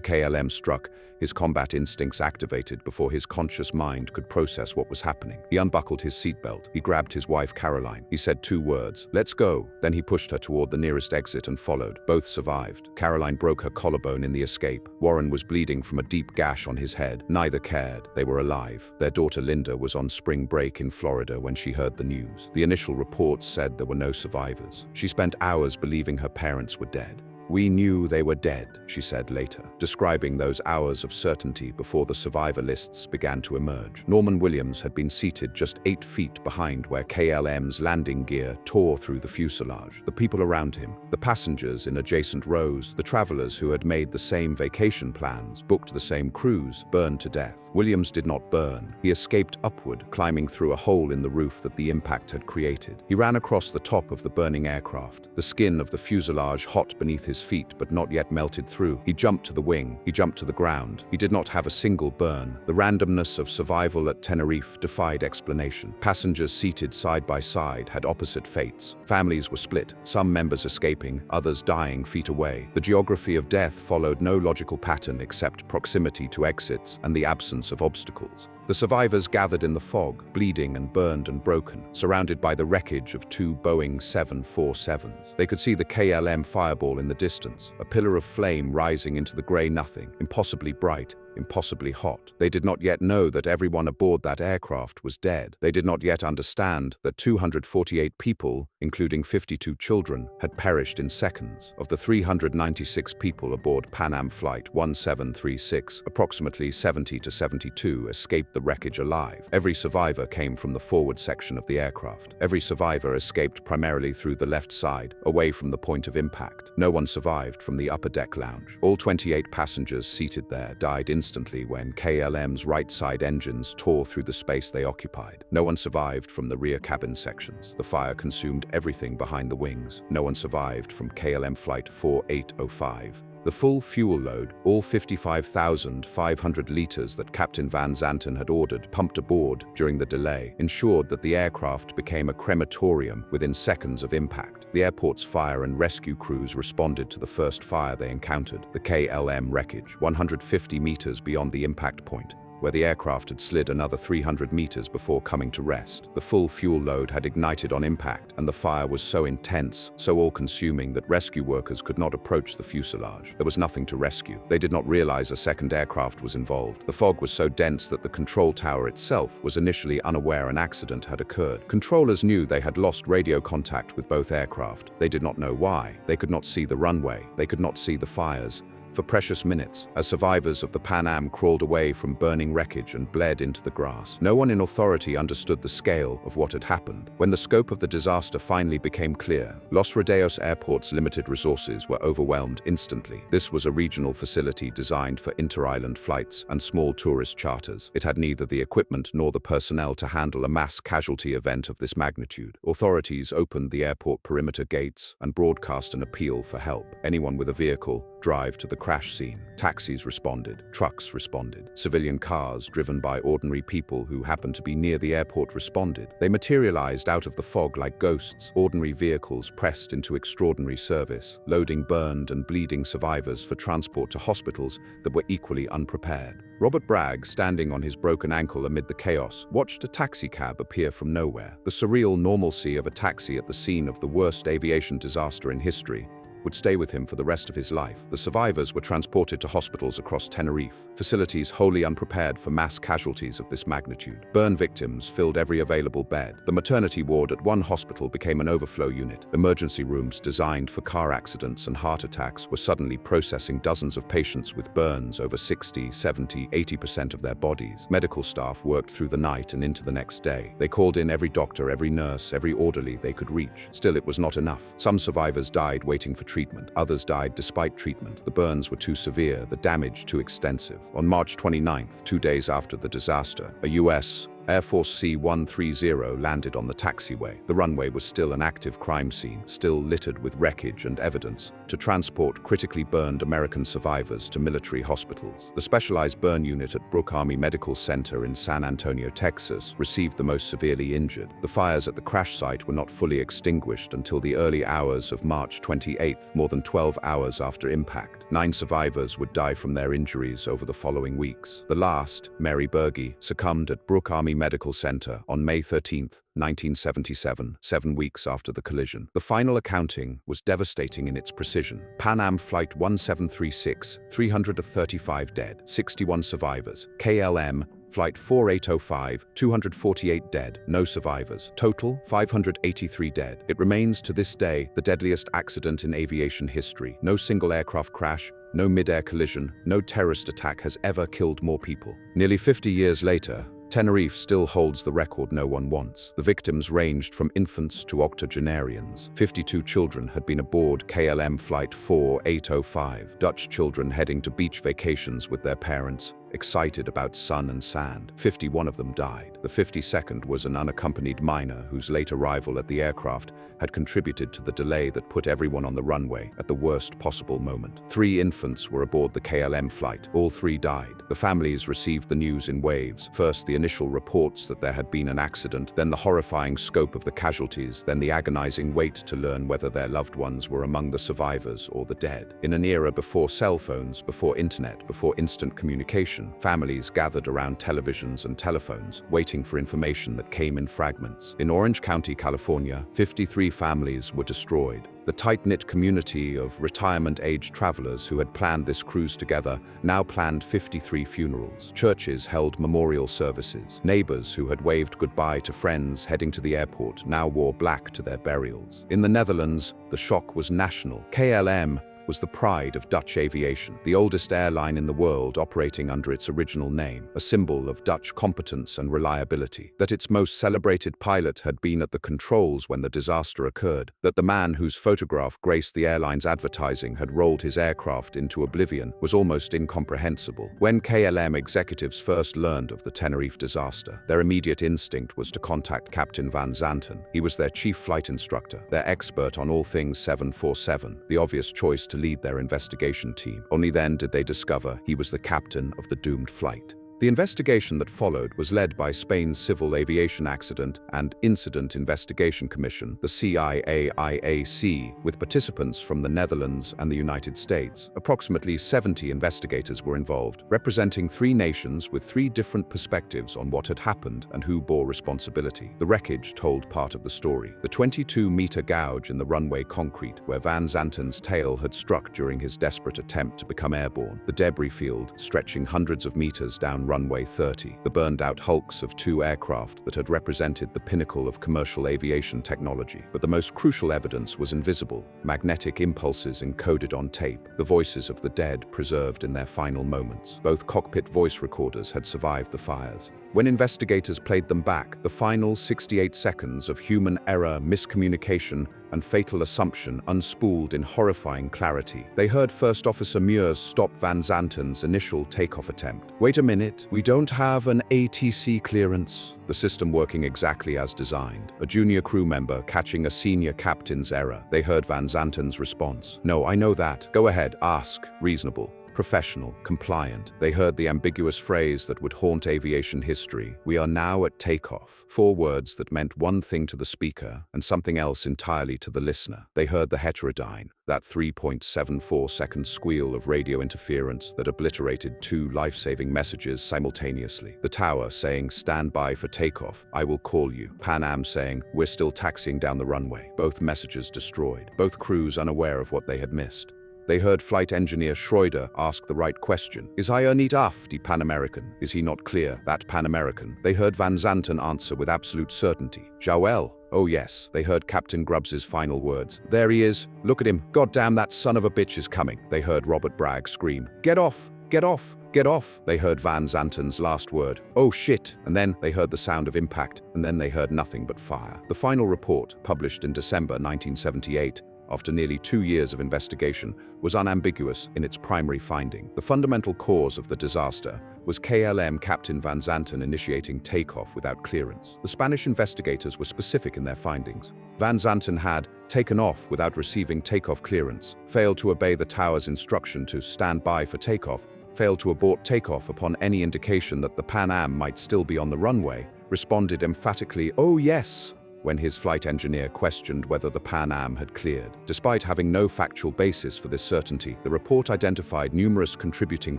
KLM struck, his combat instincts activated before his conscious mind could process what was happening. He unbuckled his seatbelt. He grabbed his wife Caroline. He said 2 words, "Let's go." Then he pushed her toward the nearest exit and followed. Both survived. Caroline broke her collarbone in the escape. Warren was bleeding from a deep gash on his head. Neither cared. They were alive. Their daughter Linda was on spring break in Florida when she heard the news. The initial reports said there were no survivors. She spent hours believing her parents were dead. "We knew they were dead," she said later, describing those hours of certainty before the survivor lists began to emerge. Norman Williams had been seated just 8 feet behind where KLM's landing gear tore through the fuselage. The people around him, the passengers in adjacent rows, the travelers who had made the same vacation plans, booked the same cruise, burned to death. Williams did not burn. He escaped upward, climbing through a hole in the roof that the impact had created. He ran across the top of the burning aircraft, the skin of the fuselage hot beneath his feet but not yet melted through. He jumped to the wing. He jumped to the ground. He did not have a single burn. The randomness of survival at Tenerife defied explanation. Passengers seated side by side had opposite fates. Families were split, some members escaping, others dying feet away. The geography of death followed no logical pattern except proximity to exits and the absence of obstacles. The survivors gathered in the fog, bleeding and burned and broken, surrounded by the wreckage of 2 Boeing 747s. They could see the KLM Fireball in the distance, a pillar of flame rising into the grey nothing, impossibly bright, impossibly hot. They did not yet know that everyone aboard that aircraft was dead. They did not yet understand that 248 people, including 52 children, had perished in seconds. Of the 396 people aboard Pan Am Flight 1736, approximately 70 to 72 escaped the wreckage alive. Every survivor came from the forward section of the aircraft. Every survivor escaped primarily through the left side, away from the point of impact. No one survived from the upper deck lounge. All 28 passengers seated there died instantly when KLM's right side engines tore through the space they occupied. No one survived from the rear cabin sections. The fire consumed everything behind the wings. No one survived from KLM Flight 4805. The full fuel load, all 55,500 liters that Captain Van Zanten had ordered pumped aboard during the delay, ensured that the aircraft became a crematorium within seconds of impact. The airport's fire and rescue crews responded to the first fire they encountered, the KLM wreckage, 150 meters beyond the impact point, where the aircraft had slid another 300 meters before coming to rest. The full fuel load had ignited on impact, and the fire was so intense, so all-consuming that rescue workers could not approach the fuselage. There was nothing to rescue. They did not realize a second aircraft was involved. The fog was so dense that the control tower itself was initially unaware an accident had occurred. Controllers knew they had lost radio contact with both aircraft. They did not know why. They could not see the runway. They could not see the fires. for precious minutes, as survivors of the Pan Am crawled away from burning wreckage and bled into the grass. No one in authority understood the scale of what had happened. When the scope of the disaster finally became clear, Los Rodeos Airport's limited resources were overwhelmed instantly. This was a regional facility designed for inter-island flights and small tourist charters. It had neither the equipment nor the personnel to handle a mass casualty event of this magnitude. Authorities opened the airport perimeter gates and broadcast an appeal for help. Anyone with a vehicle, drive to the crash scene. Taxis responded, trucks responded, civilian cars driven by ordinary people who happened to be near the airport responded. They materialized out of the fog like ghosts. Ordinary vehicles pressed into extraordinary service, loading burned and bleeding survivors for transport to hospitals that were equally unprepared. Robert Bragg, standing on his broken ankle amid the chaos, watched a taxicab appear from nowhere. The surreal normalcy of a taxi at the scene of the worst aviation disaster in history would stay with him for the rest of his life. The survivors were transported to hospitals across Tenerife, facilities wholly unprepared for mass casualties of this magnitude. Burn victims filled every available bed. The maternity ward at one hospital became an overflow unit. Emergency rooms designed for car accidents and heart attacks were suddenly processing dozens of patients with burns over 60, 70, 80% of their bodies. Medical staff worked through the night and into the next day. They called in every doctor, every nurse, every orderly they could reach. Still, it was not enough. Some survivors died waiting for treatment. Others died despite treatment. The burns were too severe, the damage too extensive. On March 29th, 2 days after the disaster, a U.S. Air Force C-130 landed on the taxiway. The runway was still an active crime scene, still littered with wreckage and evidence, to transport critically burned American survivors to military hospitals. The specialized burn unit at Brooke Army Medical Center in San Antonio, Texas, received the most severely injured. The fires at the crash site were not fully extinguished until the early hours of March 28th, more than 12 hours after impact. 9 survivors would die from their injuries over the following weeks. The last, Mary Berge, succumbed at Brooke Army Medical Center on May 13, 1977, 7 weeks after the collision. The final accounting was devastating in its precision. Pan Am Flight 1736, 335 dead, 61 survivors. KLM Flight 4805, 248 dead, no survivors. Total, 583 dead. It remains to this day the deadliest accident in aviation history. No single aircraft crash, no mid-air collision, no terrorist attack has ever killed more people. Nearly 50 years later, Tenerife still holds the record no one wants. The victims ranged from infants to octogenarians. 52 children had been aboard KLM Flight 4805, Dutch children heading to beach vacations with their parents, excited about sun and sand. 51 of them died. The 52nd was an unaccompanied minor whose late arrival at the aircraft had contributed to the delay that put everyone on the runway at the worst possible moment. 3 infants were aboard the KLM flight. All 3 died. The families received the news in waves. First, the initial reports that there had been an accident, then the horrifying scope of the casualties, then the agonizing wait to learn whether their loved ones were among the survivors or the dead. In an era before cell phones, before internet, before instant communication, families gathered around televisions and telephones, waiting for information that came in fragments. In Orange County, California, 53 families were destroyed. The tight-knit community of retirement-age travelers who had planned this cruise together now planned 53 funerals. Churches held memorial services. Neighbors who had waved goodbye to friends heading to the airport now wore black to their burials. In the Netherlands, the shock was national. KLM was the pride of Dutch aviation, the oldest airline in the world operating under its original name, a symbol of Dutch competence and reliability. That its most celebrated pilot had been at the controls when the disaster occurred, that the man whose photograph graced the airline's advertising had rolled his aircraft into oblivion was almost incomprehensible. When KLM executives first learned of the Tenerife disaster, their immediate instinct was to contact Captain Van Zanten. He was their chief flight instructor, their expert on all things 747, the obvious choice to lead their investigation team. Only then did they discover he was the captain of the doomed flight. The investigation that followed was led by Spain's Civil Aviation Accident and Incident Investigation Commission, the CIAIAC, with participants from the Netherlands and the United States. Approximately 70 investigators were involved, representing 3 nations with 3 different perspectives on what had happened and who bore responsibility. The wreckage told part of the story. The 22-meter gouge in the runway concrete, where Van Zanten's tail had struck during his desperate attempt to become airborne. The debris field, stretching hundreds of meters down on runway 30, the burned-out hulks of two aircraft that had represented the pinnacle of commercial aviation technology. But the most crucial evidence was invisible: magnetic impulses encoded on tape, the voices of the dead preserved in their final moments. Both cockpit voice recorders had survived the fires. When investigators played them back, the final 68 seconds of human error, miscommunication, and fatal assumption unspooled in horrifying clarity. They heard First Officer Muir's stop Van Zanten's initial takeoff attempt. "Wait a minute, we don't have an ATC clearance." The system working exactly as designed. A junior crew member catching a senior captain's error. They heard Van Zanten's response. "No, I know that. Go ahead, ask." Reasonable. Professional, compliant. They heard the ambiguous phrase that would haunt aviation history: "We are now at takeoff." 4 words that meant one thing to the speaker and something else entirely to the listener. They heard the heterodyne, that 3.74-second squeal of radio interference that obliterated 2 life-saving messages simultaneously. The tower saying, "Stand by for takeoff, I will call you." Pan Am saying, "We're still taxiing down the runway." Both messages destroyed. Both crews unaware of what they had missed. They heard flight engineer Schroeder ask the right question. "Is I niet af, die Pan American? Is he not clear, that Pan American?" They heard Van Zanten answer with absolute certainty. "Jawel. Oh yes." They heard Captain Grubbs's final words. "There he is. Look at him. Goddamn, that son of a bitch is coming." They heard Robert Bragg scream, "Get off! Get off! Get off!" They heard Van Zanten's last word, "Oh shit!" And then they heard the sound of impact, and then they heard nothing but fire. The final report, published in December 1978, after nearly 2 years of investigation, was unambiguous in its primary finding. The fundamental cause of the disaster was KLM Captain Van Zanten initiating takeoff without clearance. The Spanish investigators were specific in their findings. Van Zanten had taken off without receiving takeoff clearance, failed to obey the tower's instruction to stand by for takeoff, failed to abort takeoff upon any indication that the Pan Am might still be on the runway, responded emphatically, "Oh yes," when his flight engineer questioned whether the Pan Am had cleared. Despite having no factual basis for this certainty, the report identified numerous contributing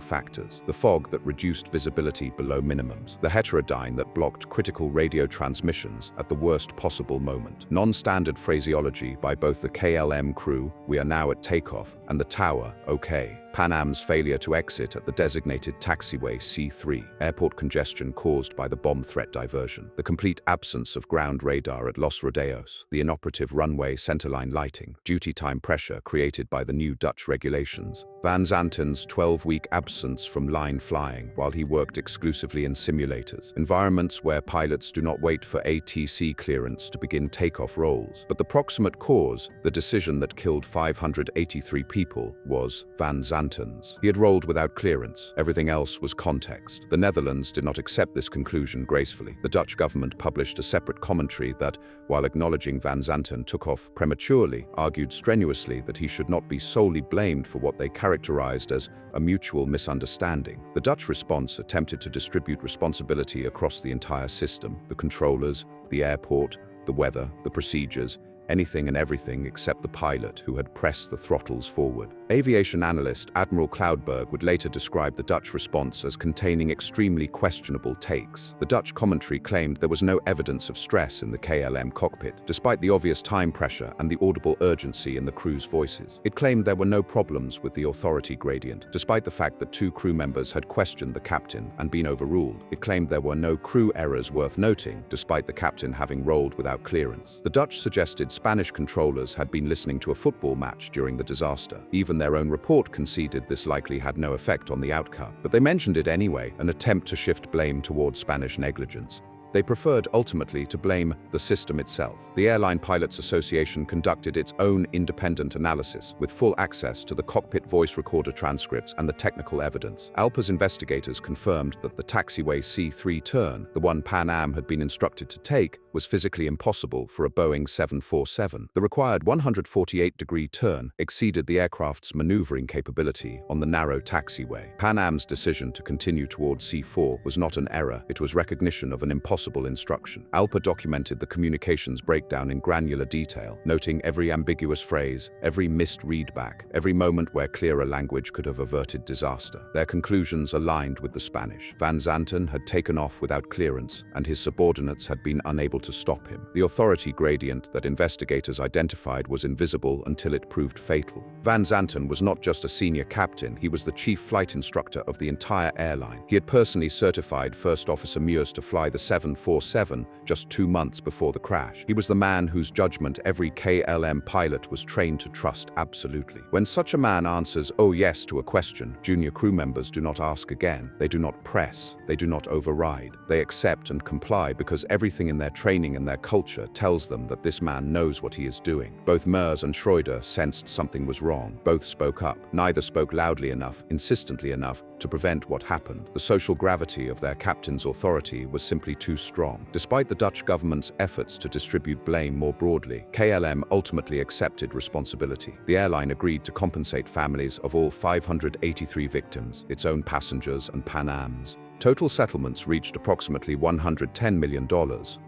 factors: the fog that reduced visibility below minimums, the heterodyne that blocked critical radio transmissions at the worst possible moment, non-standard phraseology by both the KLM crew, "We are now at takeoff," and the tower, "Okay." Pan Am's failure to exit at the designated taxiway C3, airport congestion caused by the bomb threat diversion, the complete absence of ground radar at Los Rodeos, the inoperative runway centerline lighting, duty time pressure created by the new Dutch regulations, Van Zanten's 12-week absence from line flying while he worked exclusively in simulators, environments where pilots do not wait for ATC clearance to begin takeoff rolls. But the proximate cause, the decision that killed 583 people, was Van Zanten's. He had rolled without clearance. Everything else was context. The Netherlands did not accept this conclusion gracefully. The Dutch government published a separate commentary that, while acknowledging Van Zanten took off prematurely, argued strenuously that he should not be solely blamed for what they characterized as a mutual misunderstanding. The Dutch response attempted to distribute responsibility across the entire system: the controllers, the airport, the weather, the procedures, anything and everything except the pilot who had pressed the throttles forward. Aviation analyst Admiral Cloudberg would later describe the Dutch response as containing extremely questionable takes. The Dutch commentary claimed there was no evidence of stress in the KLM cockpit, despite the obvious time pressure and the audible urgency in the crew's voices. It claimed there were no problems with the authority gradient, despite the fact that 2 crew members had questioned the captain and been overruled. It claimed there were no crew errors worth noting, despite the captain having rolled without clearance. The Dutch suggested Spanish controllers had been listening to a football match during the disaster. Even their own report conceded this likely had no effect on the outcome. But they mentioned it anyway, an attempt to shift blame towards Spanish negligence. They preferred ultimately to blame the system itself. The Airline Pilots Association conducted its own independent analysis, with full access to the cockpit voice recorder transcripts and the technical evidence. ALPA's investigators confirmed that the taxiway C3 turn, the one Pan Am had been instructed to take, was physically impossible for a Boeing 747. The required 148-degree turn exceeded the aircraft's maneuvering capability on the narrow taxiway. Pan Am's decision to continue towards C4 was not an error, it was recognition of an impossible possible instruction. Alper documented the communications breakdown in granular detail, noting every ambiguous phrase, every missed readback, every moment where clearer language could have averted disaster. Their conclusions aligned with the Spanish. Van Zanten had taken off without clearance, and his subordinates had been unable to stop him. The authority gradient that investigators identified was invisible until it proved fatal. Van Zanten was not just a senior captain, he was the chief flight instructor of the entire airline. He had personally certified First Officer Muirs to fly the 747 just 2 months before the crash. He was the man whose judgment every KLM pilot was trained to trust absolutely. When such a man answers "oh yes" to a question, junior crew members do not ask again. They do not press. They do not override. They accept and comply because everything in their training and their culture tells them that this man knows what he is doing. Both Muirs and Schroeder sensed something was wrong. Both spoke up. Neither spoke loudly enough, insistently enough, to prevent what happened. The social gravity of their captain's authority was simply too strong. Despite the Dutch government's efforts to distribute blame more broadly, KLM ultimately accepted responsibility. The airline agreed to compensate families of all 583 victims, its own passengers and Pan Am's. Total settlements reached approximately $110 million,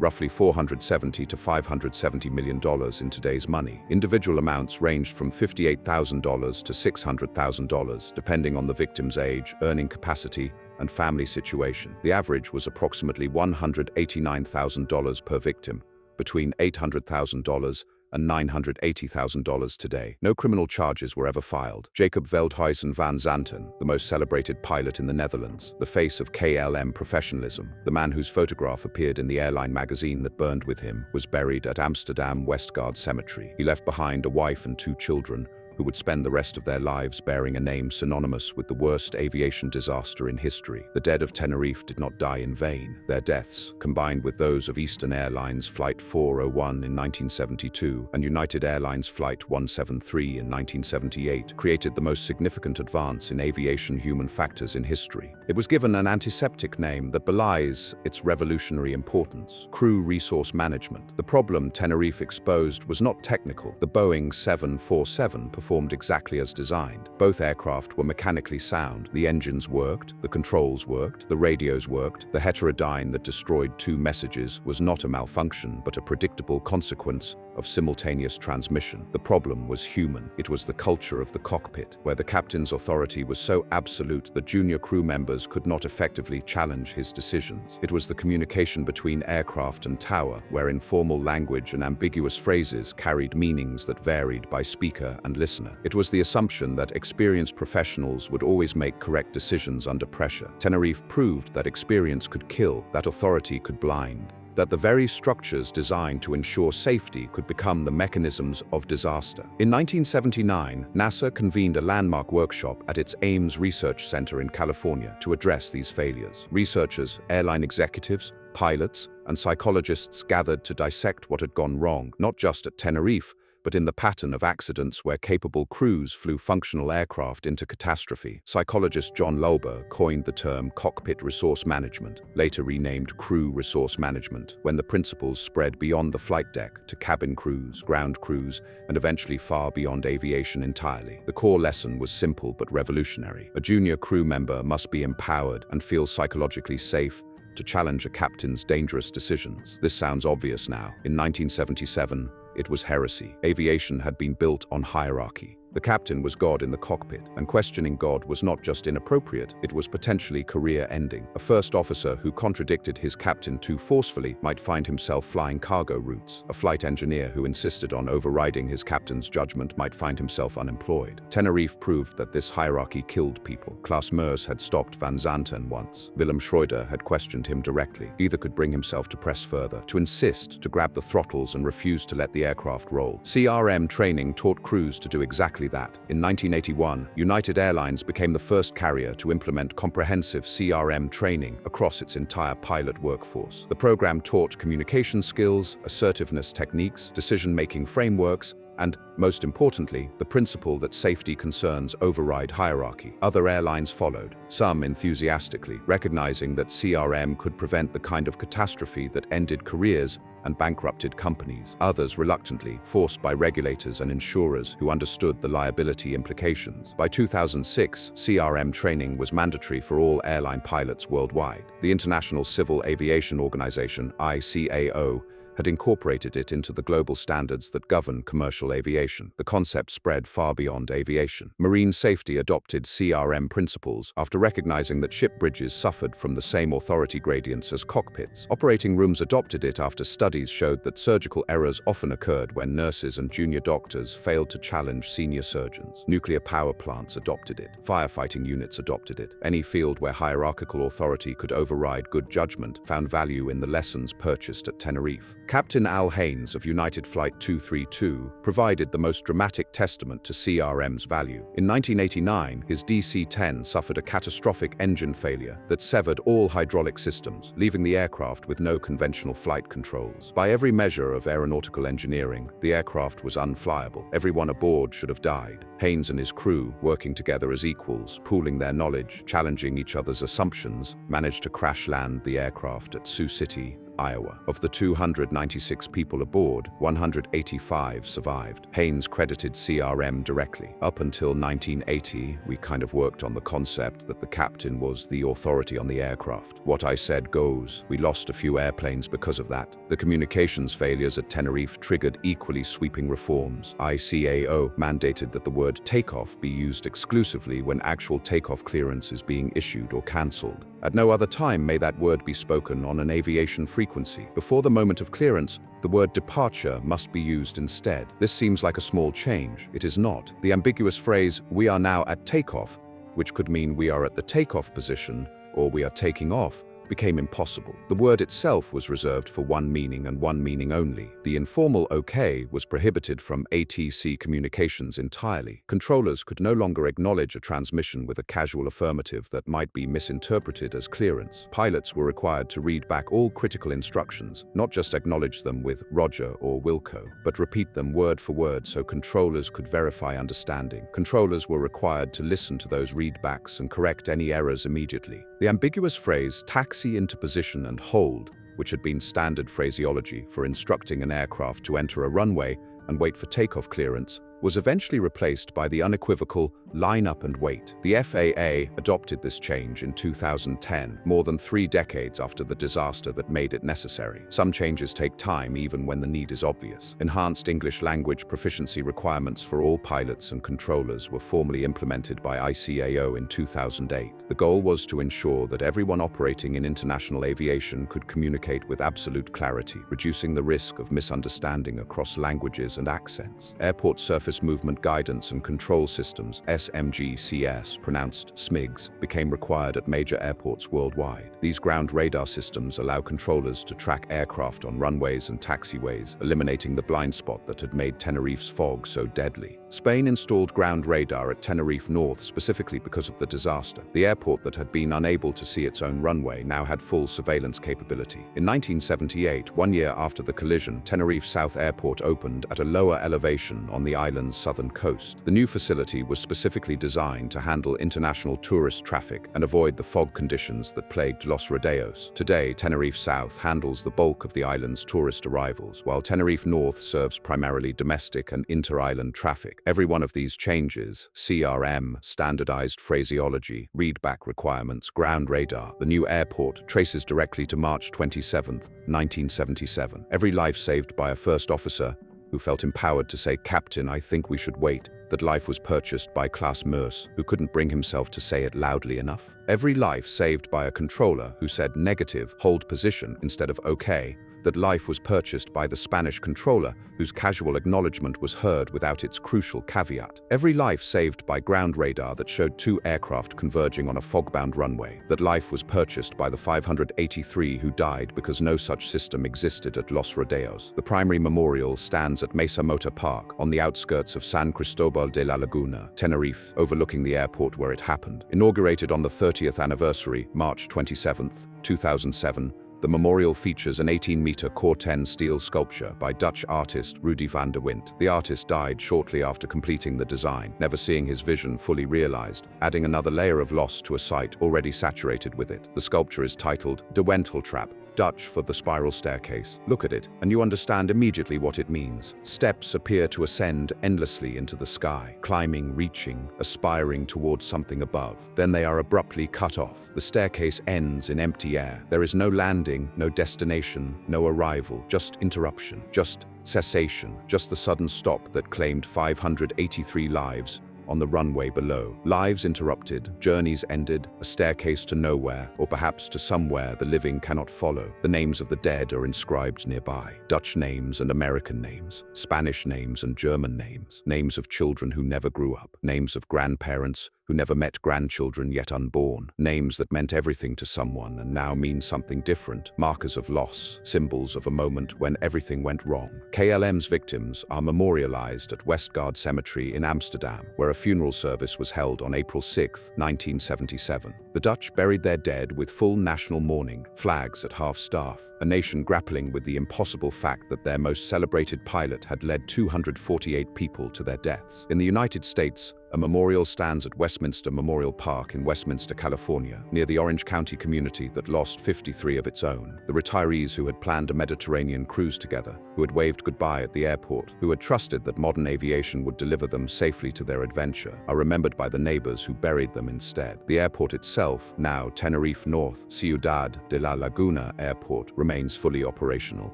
roughly $470 to $570 million in today's money. Individual amounts ranged from $58,000 to $600,000, depending on the victim's age, earning capacity, and family situation. The average was approximately $189,000 per victim, between $800,000 and $980,000 today. No criminal charges were ever filed. Jacob Veldhuizen van Zanten, the most celebrated pilot in the Netherlands, the face of KLM professionalism, the man whose photograph appeared in the airline magazine that burned with him, was buried at Amsterdam Westgaard Cemetery. He left behind a wife and 2 children, who would spend the rest of their lives bearing a name synonymous with the worst aviation disaster in history. The dead of Tenerife did not die in vain. Their deaths, combined with those of Eastern Airlines Flight 401 in 1972 and United Airlines Flight 173 in 1978, created the most significant advance in aviation human factors in history. It was given an antiseptic name that belies its revolutionary importance: crew resource management. The problem Tenerife exposed was not technical. The Boeing 747 performed exactly as designed. Both aircraft were mechanically sound. The engines worked, the controls worked, the radios worked. The heterodyne that destroyed 2 messages was not a malfunction, but a predictable consequence of simultaneous transmission. The problem was human. It was the culture of the cockpit, where the captain's authority was so absolute that junior crew members could not effectively challenge his decisions. It was the communication between aircraft and tower, where informal language and ambiguous phrases carried meanings that varied by speaker and listener. It was the assumption that experienced professionals would always make correct decisions under pressure. Tenerife proved that experience could kill, that authority could blind, that the very structures designed to ensure safety could become the mechanisms of disaster. In 1979, NASA convened a landmark workshop at its Ames Research Center in California to address these failures. Researchers, airline executives, pilots, and psychologists gathered to dissect what had gone wrong, not just at Tenerife, but in the pattern of accidents where capable crews flew functional aircraft into catastrophe. Psychologist John Lauber coined the term cockpit resource management, later renamed crew resource management, when the principles spread beyond the flight deck to cabin crews, ground crews, and eventually far beyond aviation entirely. The core lesson was simple but revolutionary. A junior crew member must be empowered and feel psychologically safe to challenge a captain's dangerous decisions. This sounds obvious now. In 1977, it was heresy. Aviation had been built on hierarchy. The captain was God in the cockpit, and questioning God was not just inappropriate, it was potentially career-ending. A first officer who contradicted his captain too forcefully might find himself flying cargo routes. A flight engineer who insisted on overriding his captain's judgment might find himself unemployed. Tenerife proved that this hierarchy killed people. Klaus Muirs had stopped Van Zanten once. Willem Schroeder had questioned him directly. Either could bring himself to press further, to insist, to grab the throttles and refuse to let the aircraft roll. CRM training taught crews to do exactly that. In 1981, United Airlines became the first carrier to implement comprehensive CRM training across its entire pilot workforce. The program taught communication skills, assertiveness techniques, decision-making frameworks, And, most importantly, the principle that safety concerns override hierarchy. Other airlines followed, some enthusiastically, recognizing that CRM could prevent the kind of catastrophe that ended careers and bankrupted companies. Others reluctantly, forced by regulators and insurers who understood the liability implications. By 2006, CRM training was mandatory for all airline pilots worldwide. The International Civil Aviation Organization, ICAO, had incorporated it into the global standards that govern commercial aviation. The concept spread far beyond aviation. Marine safety adopted CRM principles after recognizing that ship bridges suffered from the same authority gradients as cockpits. Operating rooms adopted it after studies showed that surgical errors often occurred when nurses and junior doctors failed to challenge senior surgeons. Nuclear power plants adopted it. Firefighting units adopted it. Any field where hierarchical authority could override good judgment found value in the lessons purchased at Tenerife. Captain Al Haynes of United Flight 232 provided the most dramatic testament to CRM's value. In 1989, his DC-10 suffered a catastrophic engine failure that severed all hydraulic systems, leaving the aircraft with no conventional flight controls. By every measure of aeronautical engineering, the aircraft was unflyable. Everyone aboard should have died. Haynes and his crew, working together as equals, pooling their knowledge, challenging each other's assumptions, managed to crash land the aircraft at Sioux City, Iowa. Of the 296 people aboard, 185 survived. Haynes credited CRM directly. Up until 1980, we kind of worked on the concept that the captain was the authority on the aircraft. What I said goes. We lost a few airplanes because of that. The communications failures at Tenerife triggered equally sweeping reforms. ICAO mandated that the word takeoff be used exclusively when actual takeoff clearance is being issued or cancelled. At no other time may that word be spoken on an aviation frequency. Before the moment of clearance, the word departure must be used instead. This seems like a small change. It is not. The ambiguous phrase, "we are now at takeoff," which could mean we are at the takeoff position or we are taking off, became impossible. The word itself was reserved for one meaning and one meaning only. The informal OK was prohibited from ATC communications entirely. Controllers could no longer acknowledge a transmission with a casual affirmative that might be misinterpreted as clearance. Pilots were required to read back all critical instructions, not just acknowledge them with Roger or Wilco, but repeat them word for word so controllers could verify understanding. Controllers were required to listen to those readbacks and correct any errors immediately. The ambiguous phrase, taxi into position and hold, which had been standard phraseology for instructing an aircraft to enter a runway and wait for takeoff clearance, was eventually replaced by the unequivocal line up and wait. The FAA adopted this change in 2010, more than 3 decades after the disaster that made it necessary. Some changes take time even when the need is obvious. Enhanced English language proficiency requirements for all pilots and controllers were formally implemented by ICAO in 2008. The goal was to ensure that everyone operating in international aviation could communicate with absolute clarity, reducing the risk of misunderstanding across languages and accents. Airport Surface Movement Guidance and Control Systems, SMGCS, pronounced SMIGs, became required at major airports worldwide. These ground radar systems allow controllers to track aircraft on runways and taxiways, eliminating the blind spot that had made Tenerife's fog so deadly. Spain installed ground radar at Tenerife North specifically because of the disaster. The airport that had been unable to see its own runway now had full surveillance capability. In 1978, 1 year after the collision, Tenerife South Airport opened at a lower elevation on the island's southern coast. The new facility was specifically designed to handle international tourist traffic and avoid the fog conditions that plagued Los Rodeos. Today, Tenerife South handles the bulk of the island's tourist arrivals, while Tenerife North serves primarily domestic and inter-island traffic. Every one of these changes, CRM, standardized phraseology, readback requirements, ground radar, the new airport, traces directly to March 27, 1977. Every life saved by a first officer who felt empowered to say, "Captain, I think we should wait." That life was purchased by Klaus Merce, who couldn't bring himself to say it loudly enough. Every life saved by a controller who said negative, hold position instead of okay. That life was purchased by the Spanish controller whose casual acknowledgement was heard without its crucial caveat. Every life saved by ground radar that showed 2 aircraft converging on a fog-bound runway. That life was purchased by the 583 who died because no such system existed at Los Rodeos. The primary memorial stands at Mesa Motor Park on the outskirts of San Cristobal de la Laguna, Tenerife, overlooking the airport where it happened. Inaugurated on the 30th anniversary, March 27, 2007, The memorial features an 18-meter Corten steel sculpture by Dutch artist Rudy van der Wint. The artist died shortly after completing the design, never seeing his vision fully realized, adding another layer of loss to a site already saturated with it. The sculpture is titled De Wenteltrap, Dutch for the spiral staircase. Look at it, and you understand immediately what it means. Steps appear to ascend endlessly into the sky, climbing, reaching, aspiring towards something above. Then they are abruptly cut off. The staircase ends in empty air. There is no landing, no destination, no arrival, just interruption, just cessation, just the sudden stop that claimed 583 lives on the runway below. Lives interrupted, journeys ended, a staircase to nowhere, or perhaps to somewhere the living cannot follow. The names of the dead are inscribed nearby. Dutch names and American names, Spanish names and German names, names of children who never grew up, names of grandparents who never met grandchildren yet unborn, names that meant everything to someone and now mean something different, markers of loss, symbols of a moment when everything went wrong. KLM's victims are memorialized at Westgaard Cemetery in Amsterdam, where a funeral service was held on April 6, 1977. The Dutch buried their dead with full national mourning, flags at half-staff, a nation grappling with the impossible fact that their most celebrated pilot had led 248 people to their deaths. In the United States, a memorial stands at Westminster Memorial Park in Westminster, California, near the Orange County community that lost 53 of its own. The retirees who had planned a Mediterranean cruise together, who had waved goodbye at the airport, who had trusted that modern aviation would deliver them safely to their adventure, are remembered by the neighbors who buried them instead. The airport itself, now Tenerife North Ciudad de la Laguna Airport, remains fully operational.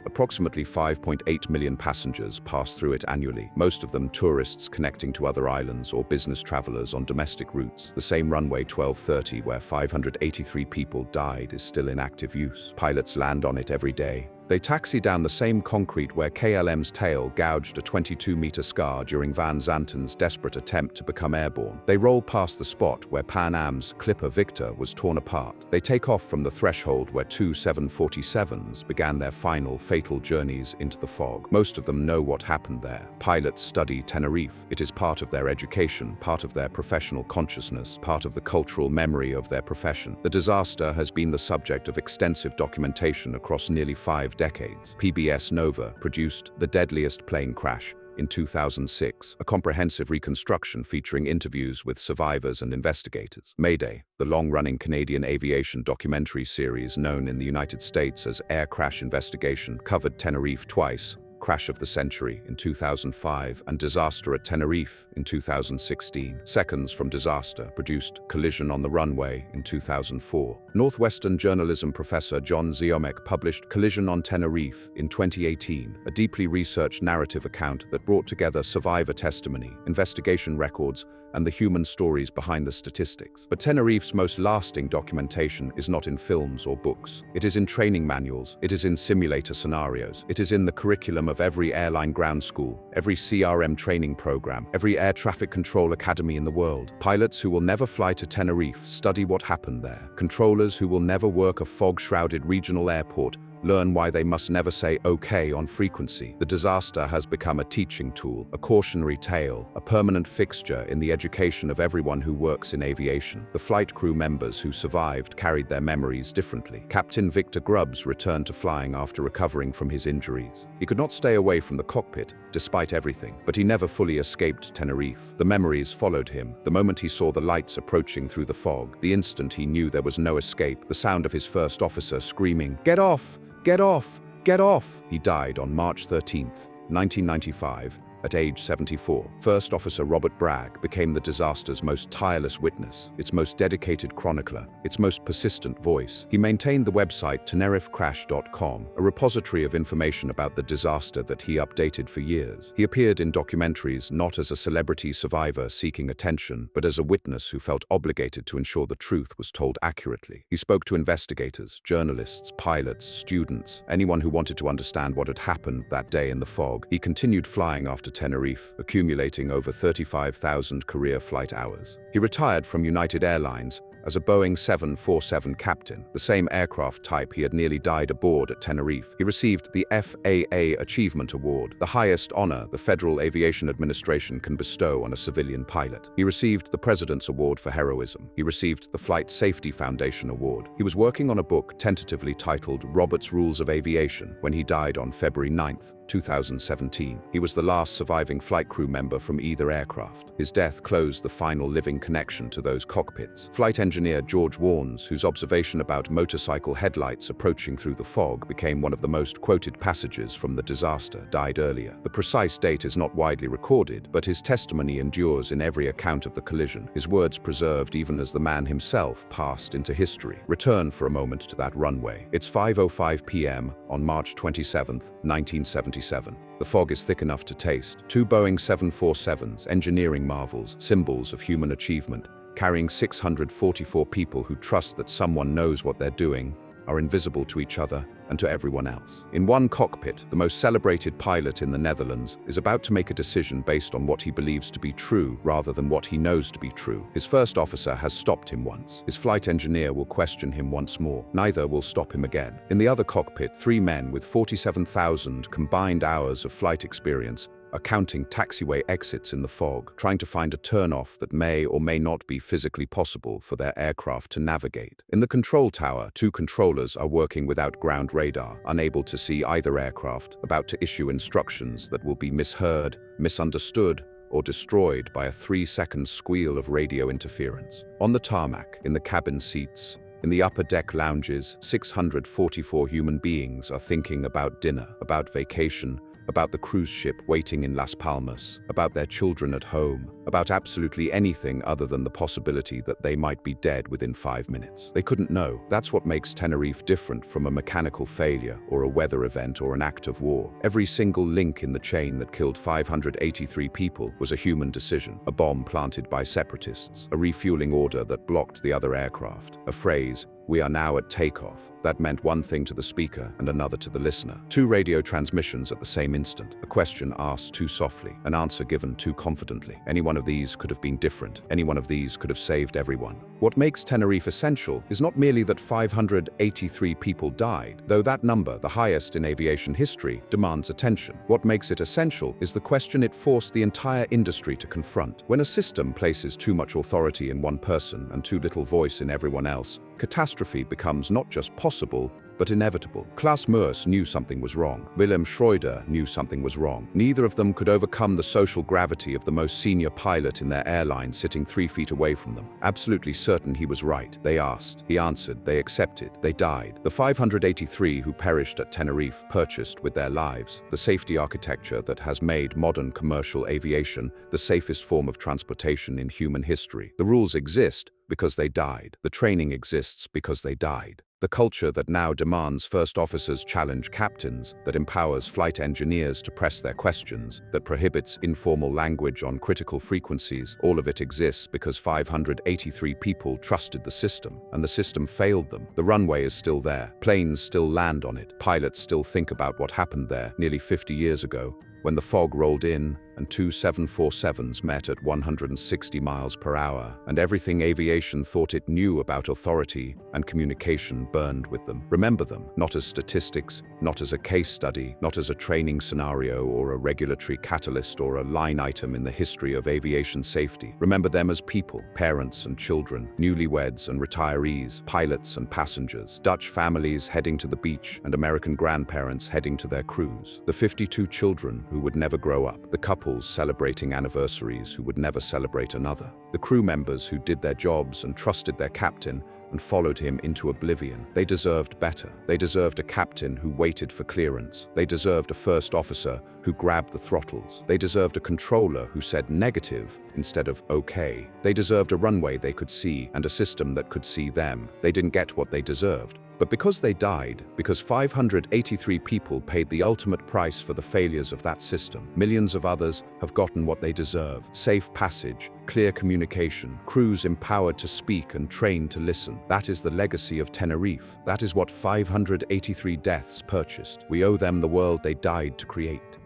Approximately 5.8 million passengers pass through it annually, most of them tourists connecting to other islands or business travelers on domestic routes. The same runway 1230 where 583 people died is still in active use. Pilots land on it every day. They taxi down the same concrete where KLM's tail gouged a 22-meter scar during Van Zanten's desperate attempt to become airborne. They roll past the spot where Pan Am's Clipper Victor was torn apart. They take off from the threshold where two 747s began their final fatal journeys into the fog. Most of them know what happened there. Pilots study Tenerife. It is part of their education, part of their professional consciousness, part of the cultural memory of their profession. The disaster has been the subject of extensive documentation across nearly 5 decades. PBS Nova produced The Deadliest Plane Crash in 2006, a comprehensive reconstruction featuring interviews with survivors and investigators. Mayday, the long-running Canadian aviation documentary series known in the United States as Air Crash Investigation, covered Tenerife twice: Crash of the Century in 2005 and Disaster at Tenerife in 2016. Seconds from Disaster produced Collision on the Runway in 2004. Northwestern journalism professor John Ziomek published Collision on Tenerife in 2018, a deeply researched narrative account that brought together survivor testimony, investigation records, and the human stories behind the statistics. But Tenerife's most lasting documentation is not in films or books. It is in training manuals, it is in simulator scenarios, it is in the curriculum of every airline ground school, every CRM training program, every air traffic control academy in the world. Pilots who will never fly to Tenerife study what happened there. Controllers who will never work a fog-shrouded regional airport learn why they must never say okay on frequency. The disaster has become a teaching tool, a cautionary tale, a permanent fixture in the education of everyone who works in aviation. The flight crew members who survived carried their memories differently. Captain Victor Grubbs returned to flying after recovering from his injuries. He could not stay away from the cockpit, despite everything, but he never fully escaped Tenerife. The memories followed him. The moment he saw the lights approaching through the fog, the instant he knew there was no escape, the sound of his first officer screaming, "Get off! Get off! Get off!" He died on March 13, 1995, at age 74. First Officer Robert Bragg became the disaster's most tireless witness, its most dedicated chronicler, its most persistent voice. He maintained the website tenerifecrash.com, a repository of information about the disaster that he updated for years. He appeared in documentaries not as a celebrity survivor seeking attention, but as a witness who felt obligated to ensure the truth was told accurately. He spoke to investigators, journalists, pilots, students, anyone who wanted to understand what had happened that day in the fog. He continued flying after Tenerife, accumulating over 35,000 career flight hours. He retired from United Airlines as a Boeing 747 captain, the same aircraft type he had nearly died aboard at Tenerife. He received the FAA Achievement Award, the highest honor the Federal Aviation Administration can bestow on a civilian pilot. He received the President's Award for Heroism. He received the Flight Safety Foundation Award. He was working on a book tentatively titled Robert's Rules of Aviation when he died on February 9, 2017. He was the last surviving flight crew member from either aircraft. His death closed the final living connection to those cockpits. Flight engineer George Warnes, whose observation about motorcycle headlights approaching through the fog became one of the most quoted passages from the disaster, died earlier. The precise date is not widely recorded, but his testimony endures in every account of the collision, his words preserved even as the man himself passed into history. Return for a moment to that runway. It's 5:05 p.m. on March 27, 1977. The fog is thick enough to taste. Two Boeing 747s, engineering marvels, symbols of human achievement, carrying 644 people who trust that someone knows what they're doing, are invisible to each other and to everyone else. In one cockpit, the most celebrated pilot in the Netherlands is about to make a decision based on what he believes to be true rather than what he knows to be true. His first officer has stopped him once. His flight engineer will question him once more. Neither will stop him again. In the other cockpit, three men with 47,000 combined hours of flight experience are counting taxiway exits in the fog, trying to find a turnoff that may or may not be physically possible for their aircraft to navigate. In the control tower, two controllers are working without ground radar, unable to see either aircraft, about to issue instructions that will be misheard, misunderstood, or destroyed by a 3-second squeal of radio interference. On the tarmac, in the cabin seats, in the upper deck lounges, 644 human beings are thinking about dinner, about vacation, about the cruise ship waiting in Las Palmas, about their children at home, about absolutely anything other than the possibility that they might be dead within 5 minutes. They couldn't know. That's what makes Tenerife different from a mechanical failure or a weather event or an act of war. Every single link in the chain that killed 583 people was a human decision, a bomb planted by separatists, a refueling order that blocked the other aircraft, a phrase, "We are now at takeoff," that meant one thing to the speaker and another to the listener. Two radio transmissions at the same instant, a question asked too softly, an answer given too confidently. Any one of these could have been different. Any one of these could have saved everyone. What makes Tenerife essential is not merely that 583 people died, though that number, the highest in aviation history, demands attention. What makes it essential is the question it forced the entire industry to confront. When a system places too much authority in one person and too little voice in everyone else, catastrophe becomes not just possible, but inevitable. Klaus Moers knew something was wrong. Wilhelm Schreuder knew something was wrong. Neither of them could overcome the social gravity of the most senior pilot in their airline sitting 3 feet away from them. Absolutely certain he was right. They asked. He answered. They accepted. They died. The 583 who perished at Tenerife purchased with their lives the safety architecture that has made modern commercial aviation the safest form of transportation in human history. The rules exist because they died. The training exists because they died. The culture that now demands first officers challenge captains, that empowers flight engineers to press their questions, that prohibits informal language on critical frequencies, all of it exists because 583 people trusted the system, and the system failed them. The runway is still there. Planes still land on it. Pilots still think about what happened there nearly 50 years ago, when the fog rolled in and two 747s met at 160 miles per hour, and everything aviation thought it knew about authority and communication burned with them. Remember them, not as statistics, not as a case study, not as a training scenario or a regulatory catalyst or a line item in the history of aviation safety. Remember them as people, parents and children, newlyweds and retirees, pilots and passengers, Dutch families heading to the beach and American grandparents heading to their cruise, the 52 children who would never grow up, the couples celebrating anniversaries who would never celebrate another, the crew members who did their jobs and trusted their captain and followed him into oblivion. They deserved better. They deserved a captain who waited for clearance. They deserved a first officer who grabbed the throttles. They deserved a controller who said negative instead of okay. They deserved a runway they could see and a system that could see them. They didn't get what they deserved. But because they died, because 583 people paid the ultimate price for the failures of that system, millions of others have gotten what they deserve. Safe passage, clear communication, crews empowered to speak and trained to listen. That is the legacy of Tenerife. That is what 583 deaths purchased. We owe them the world they died to create.